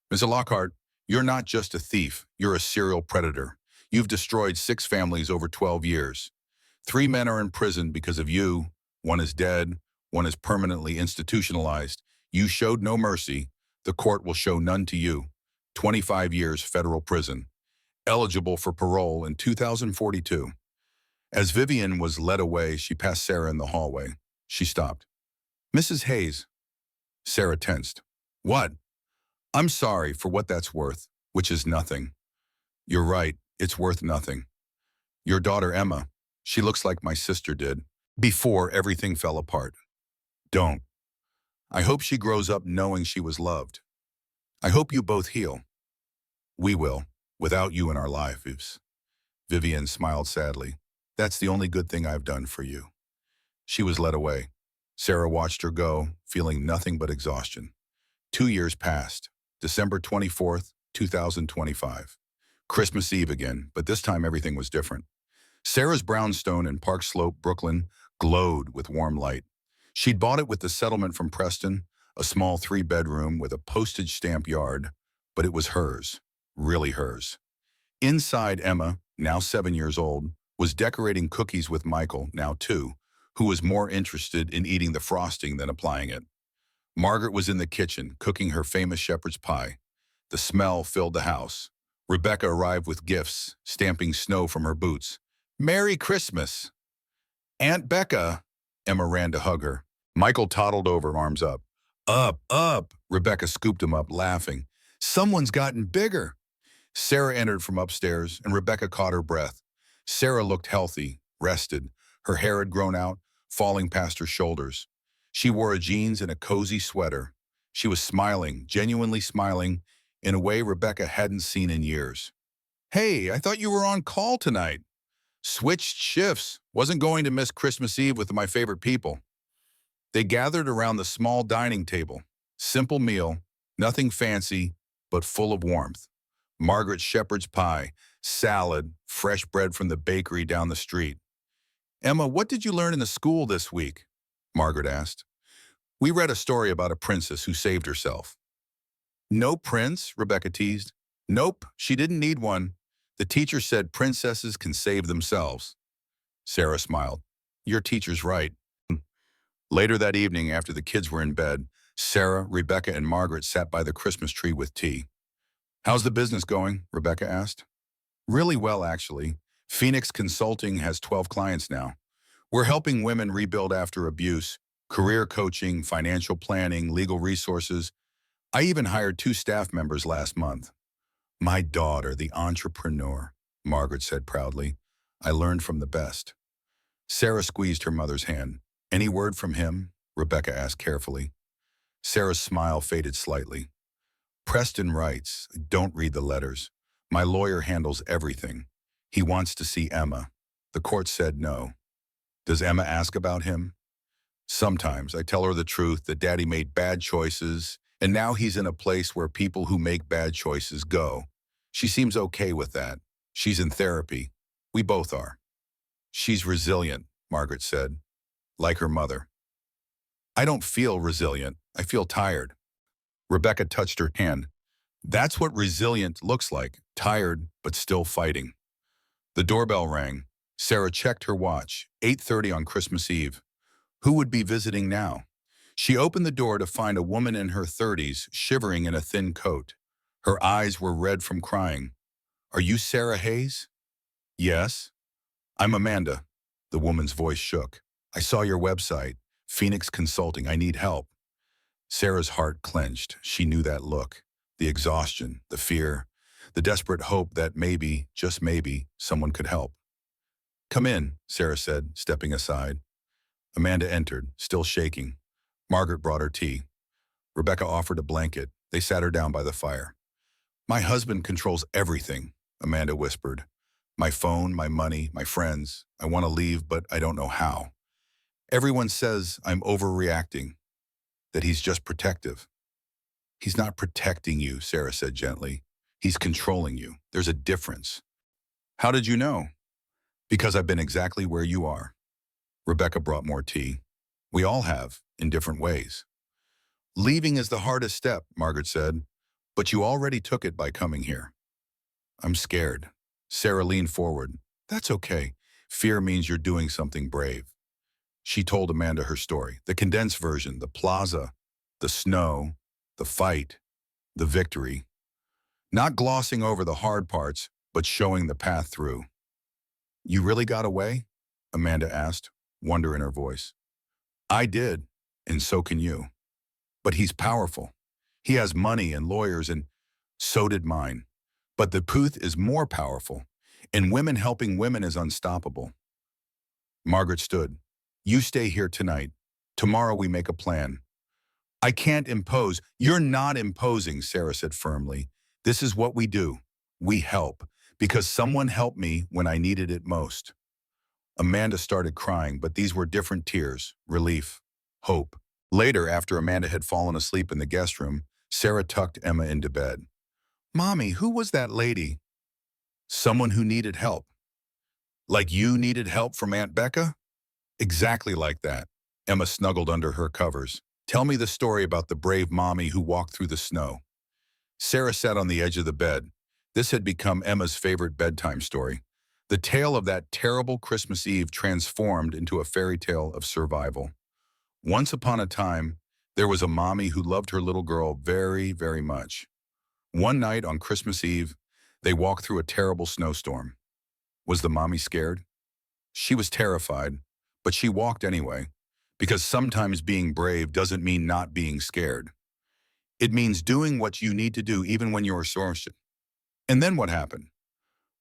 [SPEAKER 1] "Ms. Lockhart, you're not just a thief, you're a serial predator. You've destroyed 6 families over 12 years. 3 men are in prison because of you. 1 is dead, 1 is permanently institutionalized. You showed no mercy. The court will show none to you. 25 years federal prison. Eligible for parole in 2042. As Vivian was led away, she passed Sarah in the hallway. She stopped. "Mrs. Hayes." Sarah tensed. "What?" "I'm sorry for what that's worth, which is nothing." "You're right, it's worth nothing. Your daughter Emma, she looks like my sister did, before everything fell apart. Don't. I hope she grows up knowing she was loved. I hope you both heal. We will, without you in our lives." Vivian smiled sadly. "That's the only good thing I've done for you." She was led away. Sarah watched her go, feeling nothing but exhaustion. 2 years passed. December 24th, 2025. Christmas Eve again, but this time everything was different. Sarah's brownstone in Park Slope, Brooklyn, glowed with warm light. She'd bought it with the settlement from Preston, a small 3-bedroom with a postage stamp yard, but it was hers, really hers. Inside, Emma, now 7 years old, was decorating cookies with Michael, now 2, who was more interested in eating the frosting than applying it. Margaret was in the kitchen, cooking her famous shepherd's pie. The smell filled the house. Rebecca arrived with gifts, stamping snow from her boots. "Merry Christmas!" "Aunt Becca!" Emma ran to hug her. Michael toddled over, arms up. "Up, up!" Rebecca scooped him up, laughing. "Someone's gotten bigger!" Sarah entered from upstairs, and Rebecca caught her breath. Sarah looked healthy, rested. Her hair had grown out, falling past her shoulders. She wore a jeans and a cozy sweater. She was smiling, genuinely smiling, in a way Rebecca hadn't seen in years. "Hey, I thought you were on call tonight." "Switched shifts. Wasn't going to miss Christmas Eve with my favorite people." They gathered around the small dining table. Simple meal, nothing fancy, but full of warmth. Margaret's shepherd's pie, salad, fresh bread from the bakery down the street. "Emma, what did you learn in the school this week?" Margaret asked. "We read a story about a princess who saved herself." "No prince?" Rebecca teased. "Nope, she didn't need one. The teacher said princesses can save themselves." Sarah smiled. "Your teacher's right." Later that evening, after the kids were in bed, Sarah, Rebecca, and Margaret sat by the Christmas tree with tea. "How's the business going?" Rebecca asked. "Really well, actually. Phoenix Consulting has 12 clients now. We're helping women rebuild after abuse, career coaching, financial planning, legal resources. I even hired 2 staff members last month." "My daughter, the entrepreneur," Margaret said proudly. "I learned from the best." Sarah squeezed her mother's hand. "Any word from him?" Rebecca asked carefully. Sarah's smile faded slightly. "Preston writes. Don't read the letters. My lawyer handles everything. He wants to see Emma." The court said no. "Does Emma ask about him?" "Sometimes. I tell her the truth, that Daddy made bad choices, And now he's in a place where people who make bad choices go. She seems okay with that. She's in therapy. We both are. She's resilient, Margaret said, like her mother. I don't feel resilient. I feel tired. Rebecca touched her hand. That's what resilient looks like, tired but still fighting. The doorbell rang. Sarah checked her watch, 8:30 on Christmas Eve. Who would be visiting now? She opened the door to find a woman in her 30s shivering in a thin coat. Her eyes were red from crying. Are you Sarah Hayes? Yes. I'm Amanda. The woman's voice shook. I saw your website, Phoenix Consulting. I need help. Sarah's heart clenched. She knew that look. The exhaustion, the fear, the desperate hope that maybe, just maybe, someone could help. Come in, Sarah said, stepping aside. Amanda entered, still shaking. Margaret brought her tea. Rebecca offered a blanket. They sat her down by the fire. My husband controls everything, Amanda whispered. My phone, my money, my friends. I want to leave, but I don't know how. Everyone says I'm overreacting, that he's just protective. He's not protecting you, Sarah said gently. He's controlling you. There's a difference. How did you know? Because I've been exactly where you are. Rebecca brought more tea. We all have, in different ways. Leaving is the hardest step, Margaret said, but you already took it by coming here. I'm scared. Sarah leaned forward. That's okay. Fear means you're doing something brave. She told Amanda her story, the condensed version, the plaza, the snow, the fight, the victory. Not glossing over the hard parts, but showing the path through. You really got away? Amanda asked, wonder in her voice. I did, and so can you. But he's powerful. He has money and lawyers, and so did mine. But the Puth is more powerful, and women helping women is unstoppable. Margaret stood. You stay here tonight. Tomorrow we make a plan. I can't impose. You're not imposing, Sarah said firmly. This is what we do. We help, because someone helped me when I needed it most. Amanda started crying, but these were different tears, relief, hope. Later, after Amanda had fallen asleep in the guest room, Sarah tucked Emma into bed. Mommy, who was that lady? Someone who needed help. Like you needed help from Aunt Becca? Exactly like that. Emma snuggled under her covers. Tell me the story about the brave mommy who walked through the snow. Sarah sat on the edge of the bed. This had become Emma's favorite bedtime story. The tale of that terrible Christmas Eve transformed into a fairy tale of survival. Once upon a time, there was a mommy who loved her little girl very, very much. One night on Christmas Eve, they walked through a terrible snowstorm. Was the mommy scared? She was terrified, but she walked anyway, because sometimes being brave doesn't mean not being scared. It means doing what you need to do even when you're exhausted. And then what happened?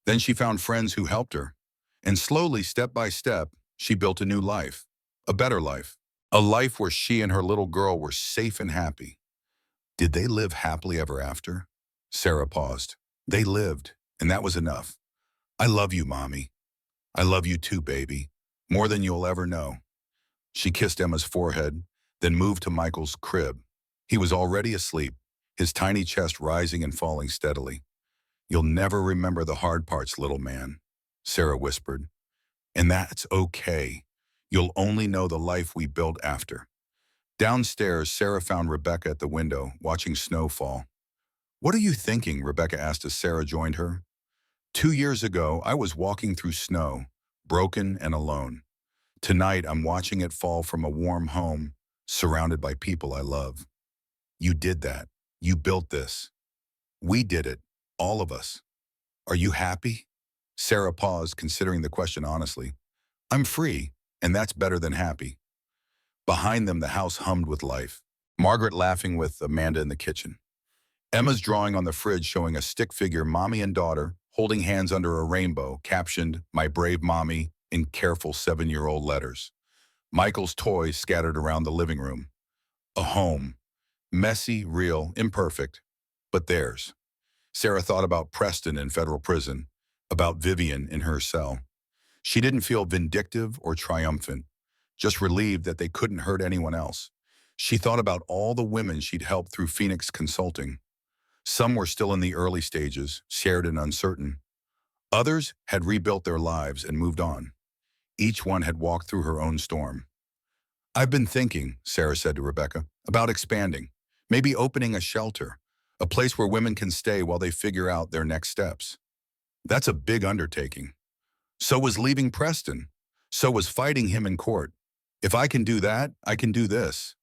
[SPEAKER 1] Then she found friends who helped her, and slowly, step by step, she built a new life, a better life, a life where she and her little girl were safe and happy. Did they live happily ever after? Sarah paused. They lived, and that was enough. I love you, Mommy. I love you too, baby, more than you'll ever know. She kissed Emma's forehead, then moved to Michael's crib. He was already asleep, his tiny chest rising and falling steadily. You'll never remember the hard parts, little man, Sarah whispered. And that's okay. You'll only know the life we built after. Downstairs, Sarah found Rebecca at the window, watching snow fall. What are you thinking? Rebecca asked as Sarah joined her. 2 years ago, I was walking through snow, broken and alone. Tonight, I'm watching it fall from a warm home, surrounded by people I love. You did that. You built this. We did it. All of us. Are you happy? Sarah paused, considering the question honestly. I'm free, and that's better than happy. Behind them, the house hummed with life. Margaret laughing with Amanda in the kitchen. Emma's drawing on the fridge showing a stick figure, mommy and daughter, holding hands under a rainbow, captioned, My Brave Mommy, in careful 7-year-old letters. Michael's toys scattered around the living room. A home. Messy, real, imperfect, but theirs. Sarah thought about Preston in federal prison, about Vivian in her cell. She didn't feel vindictive or triumphant, just relieved that they couldn't hurt anyone else. She thought about all the women she'd helped through Phoenix Consulting. Some were still in the early stages, scared and uncertain. Others had rebuilt their lives and moved on. Each one had walked through her own storm. "I've been thinking," Sarah said to Rebecca, "about expanding, maybe opening a shelter, a place where women can stay while they figure out their next steps." That's a big undertaking. So was leaving Preston. So was fighting him in court. If I can do that, I can do this.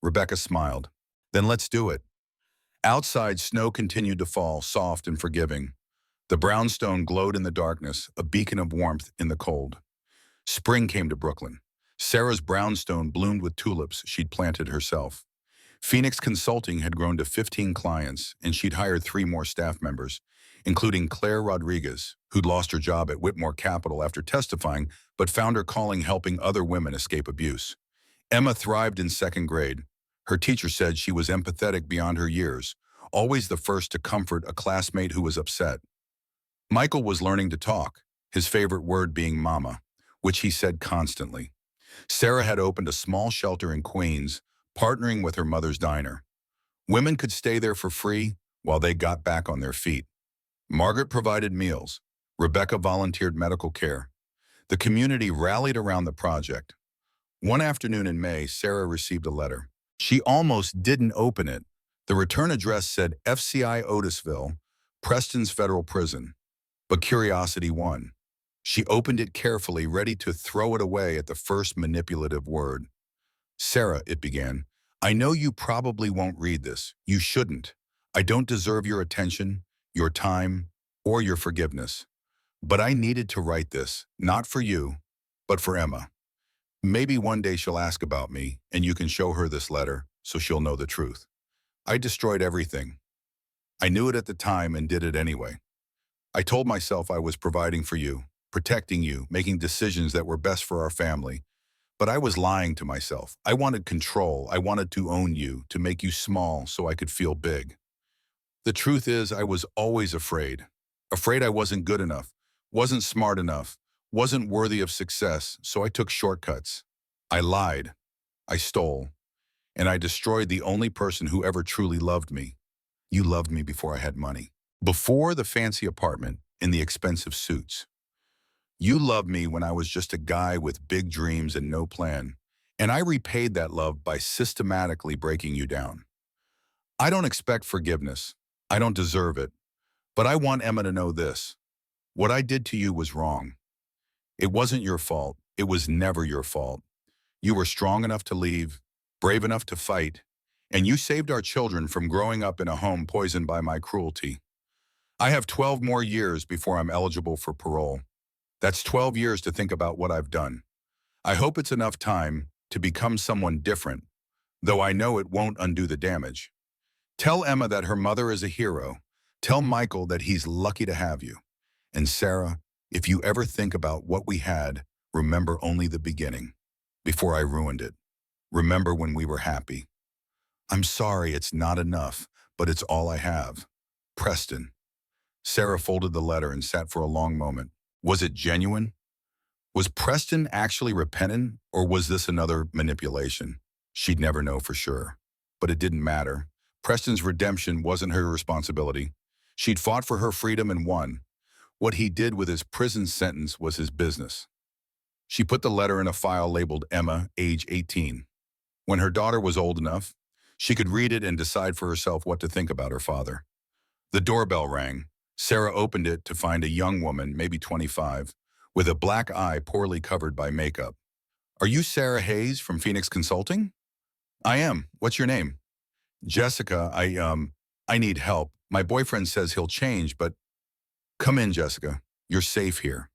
[SPEAKER 1] Rebecca smiled. Then let's do it. Outside, snow continued to fall, soft and forgiving. The brownstone glowed in the darkness, a beacon of warmth in the cold. Spring came to Brooklyn. Sarah's brownstone bloomed with tulips she'd planted herself. Phoenix Consulting had grown to 15 clients, and she'd hired 3 more staff members, including Claire Rodriguez, who'd lost her job at Whitmore Capital after testifying, but found her calling helping other women escape abuse. Emma thrived in 2nd grade. Her teacher said she was empathetic beyond her years, always the first to comfort a classmate who was upset. Michael was learning to talk, his favorite word being mama, which he said constantly. Sarah had opened a small shelter in Queens, partnering with her mother's diner. Women could stay there for free while they got back on their feet. Margaret provided meals. Rebecca volunteered medical care. The community rallied around the project. One afternoon in May, Sarah received a letter. She almost didn't open it. The return address said FCI Otisville, Preston's federal prison. But curiosity won. She opened it carefully, ready to throw it away at the first manipulative word. "Sarah," it began, "I know you probably won't read this. You shouldn't. I don't deserve your attention, your time, or your forgiveness. But I needed to write this, not for you, but for Emma. Maybe one day she'll ask about me, and you can show her this letter so she'll know the truth. I destroyed everything. I knew it at the time and did it anyway. I told myself I was providing for you, protecting you, making decisions that were best for our family. But I was lying to myself. I wanted control. I wanted to own you, to make you small so I could feel big. The truth is, I was always afraid. Afraid I wasn't good enough, wasn't smart enough, wasn't worthy of success, so I took shortcuts. I lied. I stole. And I destroyed the only person who ever truly loved me. You loved me before I had money. Before the fancy apartment in the expensive suits. You loved me when I was just a guy with big dreams and no plan. And I repaid that love by systematically breaking you down. I don't expect forgiveness. I don't deserve it. But I want Emma to know this. What I did to you was wrong. It wasn't your fault. It was never your fault. You were strong enough to leave, brave enough to fight, and you saved our children from growing up in a home poisoned by my cruelty. I have 12 more years before I'm eligible for parole. That's 12 years to think about what I've done. I hope it's enough time to become someone different, though I know it won't undo the damage. Tell Emma that her mother is a hero. Tell Michael that he's lucky to have you. And Sarah, if you ever think about what we had, remember only the beginning, before I ruined it. Remember when we were happy. I'm sorry it's not enough, but it's all I have. Preston." Sarah folded the letter and sat for a long moment. Was it genuine? Was Preston actually repentant, or was this another manipulation? She'd never know for sure. But it didn't matter. Preston's redemption wasn't her responsibility. She'd fought for her freedom and won. What he did with his prison sentence was his business. She put the letter in a file labeled Emma, age 18. When her daughter was old enough, she could read it and decide for herself what to think about her father. The doorbell rang. Sarah opened it to find a young woman, maybe 25, with a black eye poorly covered by makeup. "Are you Sarah Hayes from Phoenix Consulting?" "I am. What's your name?" "Jessica, I need help. My boyfriend says he'll change, but..." "Come in, Jessica. You're safe here."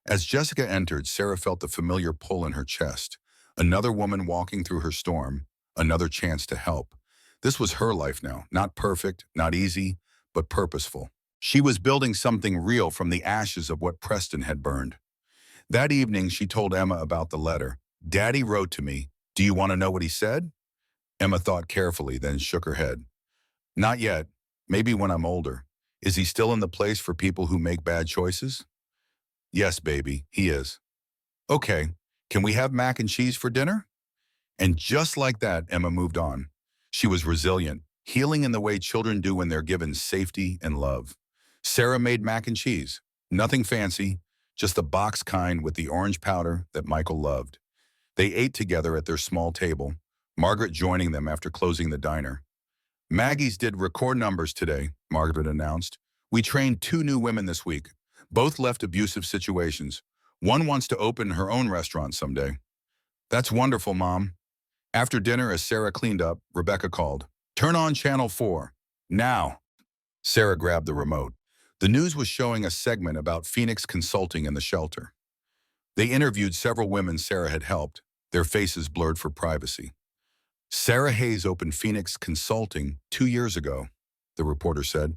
[SPEAKER 1] As Jessica entered, Sarah felt the familiar pull in her chest. Another woman walking through her storm, another chance to help. This was her life now, not perfect, not easy, but purposeful. She was building something real from the ashes of what Preston had burned. That evening, she told Emma about the letter. "Daddy wrote to me. Do you want to know what he said?" Emma thought carefully, then shook her head. "Not yet. Maybe when I'm older. Is he still in the place for people who make bad choices?" "Yes, baby, he is." "Okay. Can we have mac and cheese for dinner?" And just like that, Emma moved on. She was resilient, healing in the way children do when they're given safety and love. Sarah made mac and cheese. Nothing fancy, just the box kind with the orange powder that Michael loved. They ate together at their small table, Margaret joining them after closing the diner. Maggie's did record numbers today, Margaret announced. We trained 2 new women this week. Both left abusive situations. One wants to open her own restaurant someday. That's wonderful, Mom. After dinner, as Sarah cleaned up, Rebecca called. Turn on Channel 4. Now. Sarah grabbed the remote. The news was showing a segment about Phoenix Consulting and the shelter. They interviewed several women Sarah had helped, their faces blurred for privacy. Sarah Hayes opened Phoenix Consulting 2 years ago, the reporter said.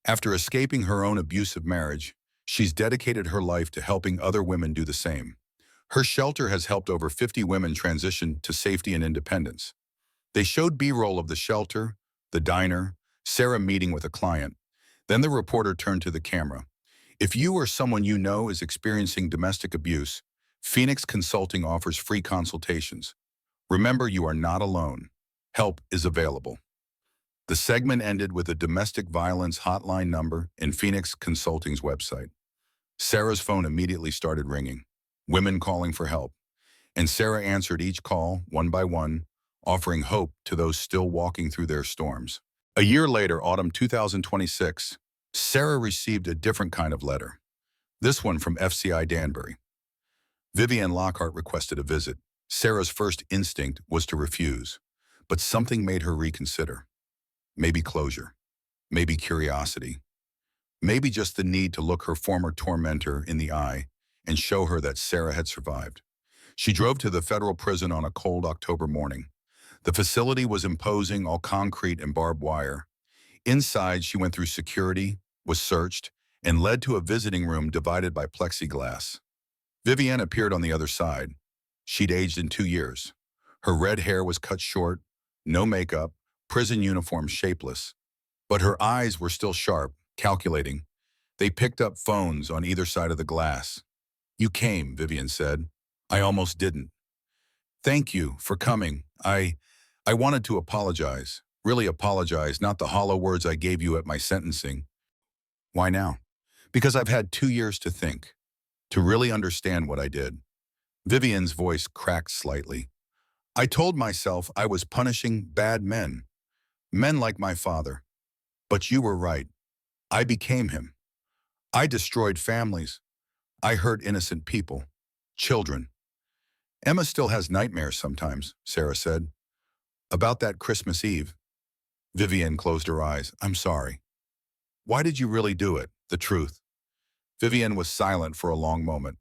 [SPEAKER 1] After escaping her own abusive marriage, she's dedicated her life to helping other women do the same. Her shelter has helped over 50 women transition to safety and independence. They showed B-roll of the shelter, the diner, Sarah meeting with a client. Then the reporter turned to the camera. If you or someone you know is experiencing domestic abuse, Phoenix Consulting offers free consultations. Remember, you are not alone. Help is available. The segment ended with a domestic violence hotline number in Phoenix Consulting's website. Sarah's phone immediately started ringing, women calling for help, and Sarah answered each call one by one, offering hope to those still walking through their storms. A year later, autumn 2026, Sarah received a different kind of letter. This one from FCI Danbury. Vivian Lockhart requested a visit. Sarah's first instinct was to refuse, but something made her reconsider. Maybe closure, maybe curiosity, maybe just the need to look her former tormentor in the eye and show her that Sarah had survived. She drove to the federal prison on a cold October morning. The facility was imposing, all concrete and barbed wire. Inside, she went through security, was searched, and led to a visiting room divided by plexiglass. Vivienne appeared on the other side. She'd aged in 2 years. Her red hair was cut short, no makeup, prison uniform shapeless. But her eyes were still sharp, calculating. They picked up phones on either side of the glass. You came, Vivienne said. I almost didn't. Thank you for coming. I wanted to apologize. Really apologize, not the hollow words I gave you at my sentencing. Why now? Because I've had 2 years to think, to really understand what I did. Vivienne's voice cracked slightly. I told myself I was punishing bad men like my father. But you were right. I became him. I destroyed families. I hurt innocent people, children. Emma still has nightmares sometimes, Sarah said. About that Christmas Eve. Vivienne closed her eyes. I'm sorry. Why did you really do it? The truth. Vivienne was silent for a long moment.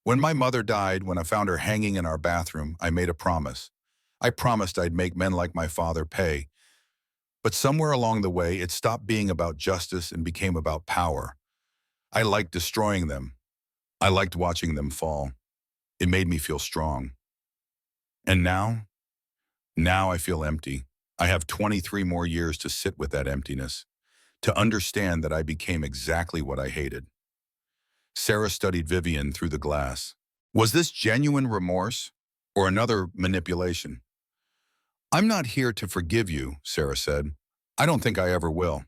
[SPEAKER 1] When my mother died, when I found her hanging in our bathroom, I made a promise. I promised I'd make men like my father pay. But somewhere along the way, it stopped being about justice and became about power. I liked destroying them. I liked watching them fall. It made me feel strong. And now? Now I feel empty. I have 23 more years to sit with that emptiness, to understand that I became exactly what I hated. Sarah studied Vivienne through the glass. Was this genuine remorse or another manipulation? I'm not here to forgive you, Sarah said. I don't think I ever will.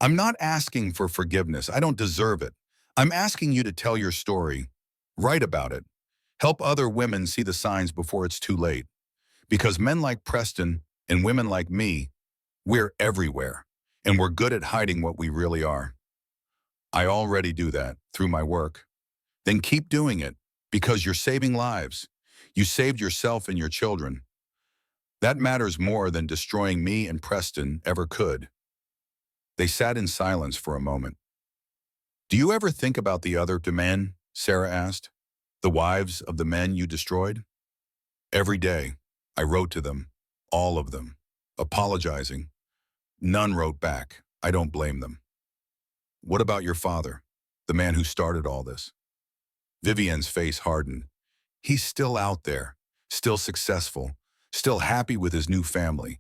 [SPEAKER 1] I'm not asking for forgiveness. I don't deserve it. I'm asking you to tell your story. Write about it. Help other women see the signs before it's too late. Because men like Preston and women like me, we're everywhere, and we're good at hiding what we really are. I already do that through my work. Then keep doing it, because you're saving lives. You saved yourself and your children. That matters more than destroying me and Preston ever could. They sat in silence for a moment. Do you ever think about the other men? Sarah asked. The wives of the men you destroyed? Every day, I wrote to them, all of them, apologizing. None wrote back. I don't blame them. What about your father, the man who started all this? Vivienne's face hardened. He's still out there, still successful, still happy with his new family.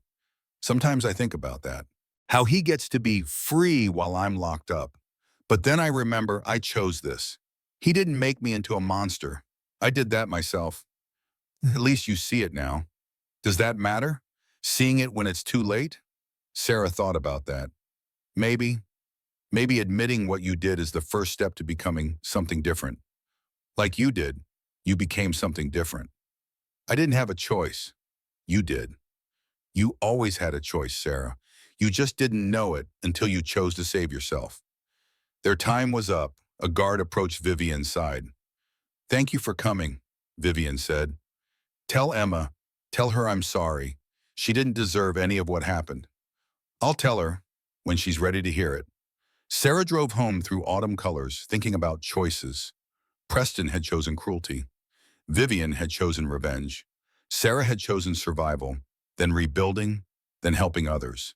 [SPEAKER 1] Sometimes I think about that. How he gets to be free while I'm locked up. But then I remember I chose this. He didn't make me into a monster. I did that myself. At least you see it now. Does that matter? Seeing it when it's too late? Sarah thought about that. Maybe, maybe admitting what you did is the first step to becoming something different. Like you did, you became something different. I didn't have a choice. You did. You always had a choice, Sarah. You just didn't know it until you chose to save yourself. Their time was up. A guard approached Vivian's side. Thank you for coming, Vivian said. Tell Emma, tell her I'm sorry. She didn't deserve any of what happened. I'll tell her when she's ready to hear it. Sarah drove home through autumn colors, thinking about choices. Preston had chosen cruelty. Vivian had chosen revenge. Sarah had chosen survival, then rebuilding, then helping others.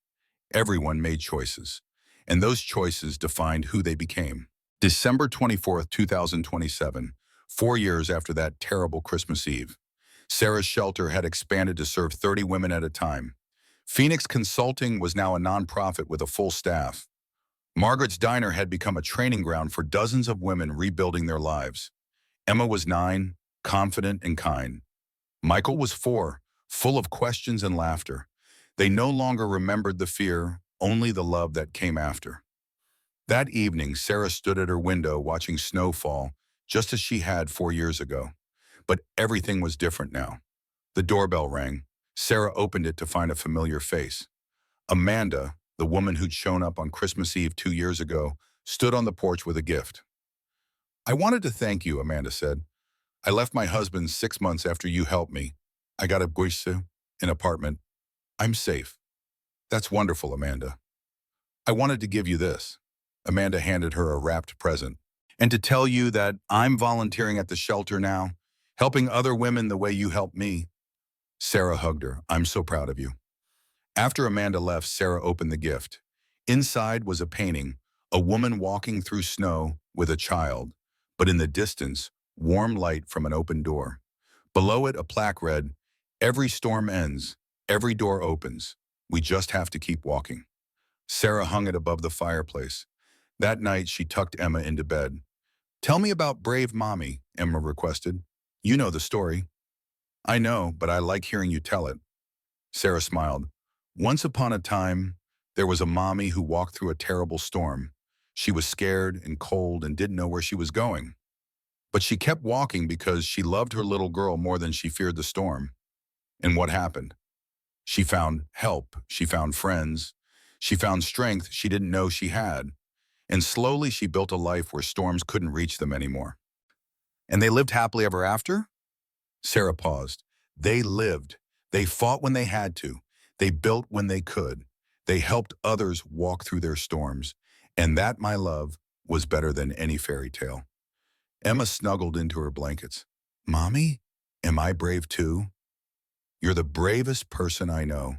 [SPEAKER 1] Everyone made choices, and those choices defined who they became. December 24th, 2027, 4 years after that terrible Christmas Eve. Sarah's shelter had expanded to serve 30 women at a time. Phoenix Consulting was now a nonprofit with a full staff. Margaret's Diner had become a training ground for dozens of women rebuilding their lives. Emma was 9, confident and kind. Michael was 4, full of questions and laughter. They no longer remembered the fear, only the love that came after. That evening, Sarah stood at her window watching snow fall, just as she had 4 years ago. But everything was different now. The doorbell rang. Sarah opened it to find a familiar face. Amanda, the woman who'd shown up on Christmas Eve 2 years ago, stood on the porch with a gift. I wanted to thank you, Amanda said. I left my husband 6 months after you helped me. I got a guise, an apartment. I'm safe. That's wonderful, Amanda. I wanted to give you this. Amanda handed her a wrapped present. And to tell you that I'm volunteering at the shelter now, helping other women the way you helped me. Sarah hugged her. I'm so proud of you. After Amanda left, Sarah opened the gift. Inside was a painting, a woman walking through snow with a child, but in the distance, warm light from an open door. Below it, a plaque read, "Every storm ends, every door opens. We just have to keep walking." Sarah hung it above the fireplace. That night, she tucked Emma into bed. Tell me about Brave Mommy, Emma requested. You know the story. I know, but I like hearing you tell it. Sarah smiled. Once upon a time, there was a mommy who walked through a terrible storm. She was scared and cold and didn't know where she was going. But she kept walking because she loved her little girl more than she feared the storm. And what happened? She found help. She found friends. She found strength she didn't know she had. And slowly she built a life where storms couldn't reach them anymore. And they lived happily ever after? Sarah paused. They lived. They fought when they had to. They built when they could. They helped others walk through their storms. And that, my love, was better than any fairy tale. Emma snuggled into her blankets. Mommy, am I brave too? You're the bravest person I know.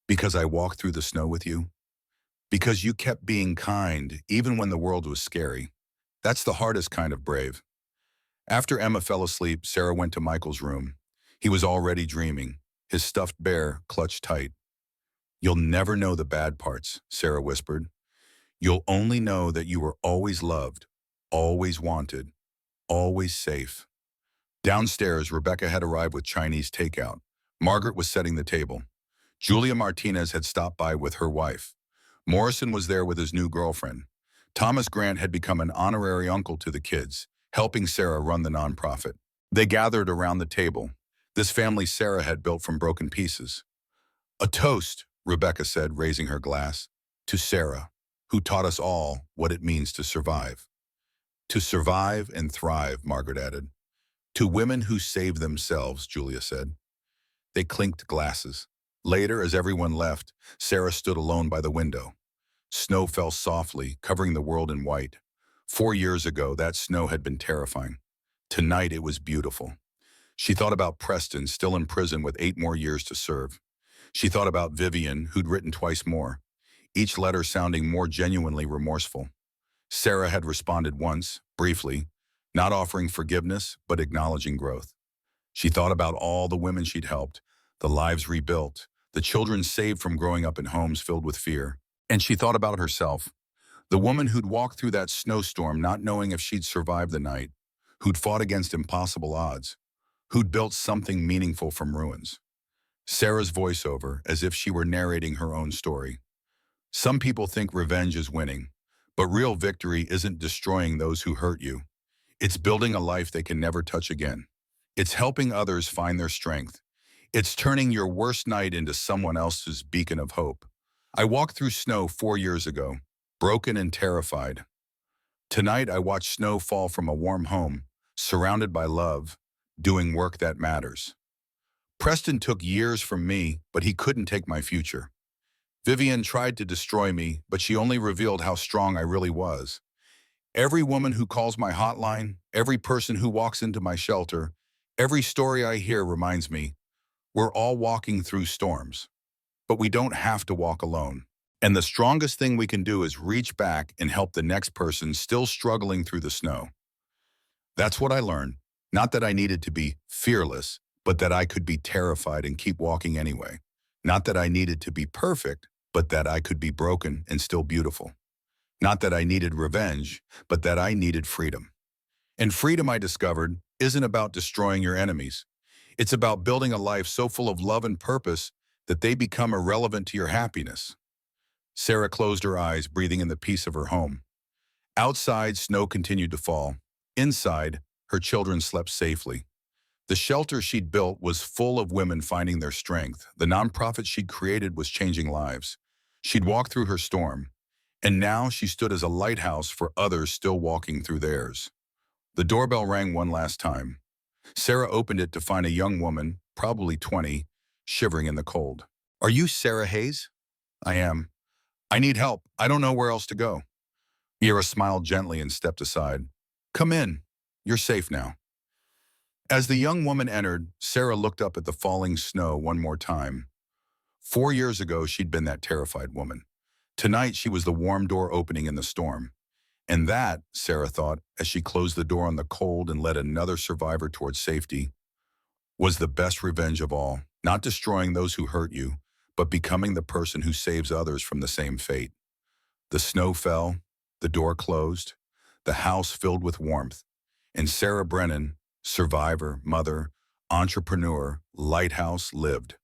[SPEAKER 1] Because I walked through the snow with you. Because you kept being kind, even when the world was scary. That's the hardest kind of brave. After Emma fell asleep, Sarah went to Michael's room. He was already dreaming, his stuffed bear clutched tight. You'll never know the bad parts, Sarah whispered. You'll only know that you were always loved, always wanted, always safe. Downstairs, Rebecca had arrived with Chinese takeout. Margaret was setting the table. Julia Martinez had stopped by with her wife. Morrison was there with his new girlfriend. Thomas Grant had become an honorary uncle to the kids, helping Sarah run the nonprofit. They gathered around the table. This family Sarah had built from broken pieces. A toast, Rebecca said, raising her glass, to Sarah, who taught us all what it means to survive. To survive and thrive, Margaret added. To women who save themselves, Julia said. They clinked glasses. Later, as everyone left, Sarah stood alone by the window. Snow fell softly, covering the world in white. 4 years ago, that snow had been terrifying. Tonight, it was beautiful. She thought about Preston, still in prison with 8 more years to serve. She thought about Vivian, who'd written twice more, each letter sounding more genuinely remorseful. Sarah had responded once, briefly, not offering forgiveness, but acknowledging growth. She thought about all the women she'd helped, the lives rebuilt, the children saved from growing up in homes filled with fear. And she thought about herself, the woman who'd walked through that snowstorm not knowing if she'd survive the night, who'd fought against impossible odds, who'd built something meaningful from ruins. Sarah's voiceover, as if she were narrating her own story. Some people think revenge is winning, but real victory isn't destroying those who hurt you. It's building a life they can never touch again. It's helping others find their strength. It's turning your worst night into someone else's beacon of hope. I walked through snow 4 years ago, broken and terrified. Tonight I watch snow fall from a warm home, surrounded by love, doing work that matters. Preston took years from me, but he couldn't take my future. Vivian tried to destroy me, but she only revealed how strong I really was. Every woman who calls my hotline, every person who walks into my shelter, every story I hear reminds me, we're all walking through storms. But we don't have to walk alone. And the strongest thing we can do is reach back and help the next person still struggling through the snow. That's what I learned. Not that I needed to be fearless, but that I could be terrified and keep walking anyway. Not that I needed to be perfect, but that I could be broken and still beautiful. Not that I needed revenge, but that I needed freedom. And freedom, I discovered, isn't about destroying your enemies. It's about building a life so full of love and purpose that they become irrelevant to your happiness. Sarah closed her eyes, breathing in the peace of her home. Outside, snow continued to fall. Inside, her children slept safely. The shelter she'd built was full of women finding their strength. The nonprofit she'd created was changing lives. She'd walked through her storm, and now she stood as a lighthouse for others still walking through theirs. The doorbell rang one last time. Sarah opened it to find a young woman, probably 20, shivering in the cold. "Are you Sarah Hayes?" "I am." "I need help. I don't know where else to go." Ira smiled gently and stepped aside. "Come in. You're safe now." As the young woman entered, Sarah looked up at the falling snow one more time. 4 years ago, she'd been that terrified woman. Tonight, she was the warm door opening in the storm. And that, Sarah thought, as she closed the door on the cold and led another survivor towards safety, was the best revenge of all, not destroying those who hurt you, but becoming the person who saves others from the same fate. The snow fell, the door closed, the house filled with warmth, and Sarah Brennan, survivor, mother, entrepreneur, lighthouse, lived.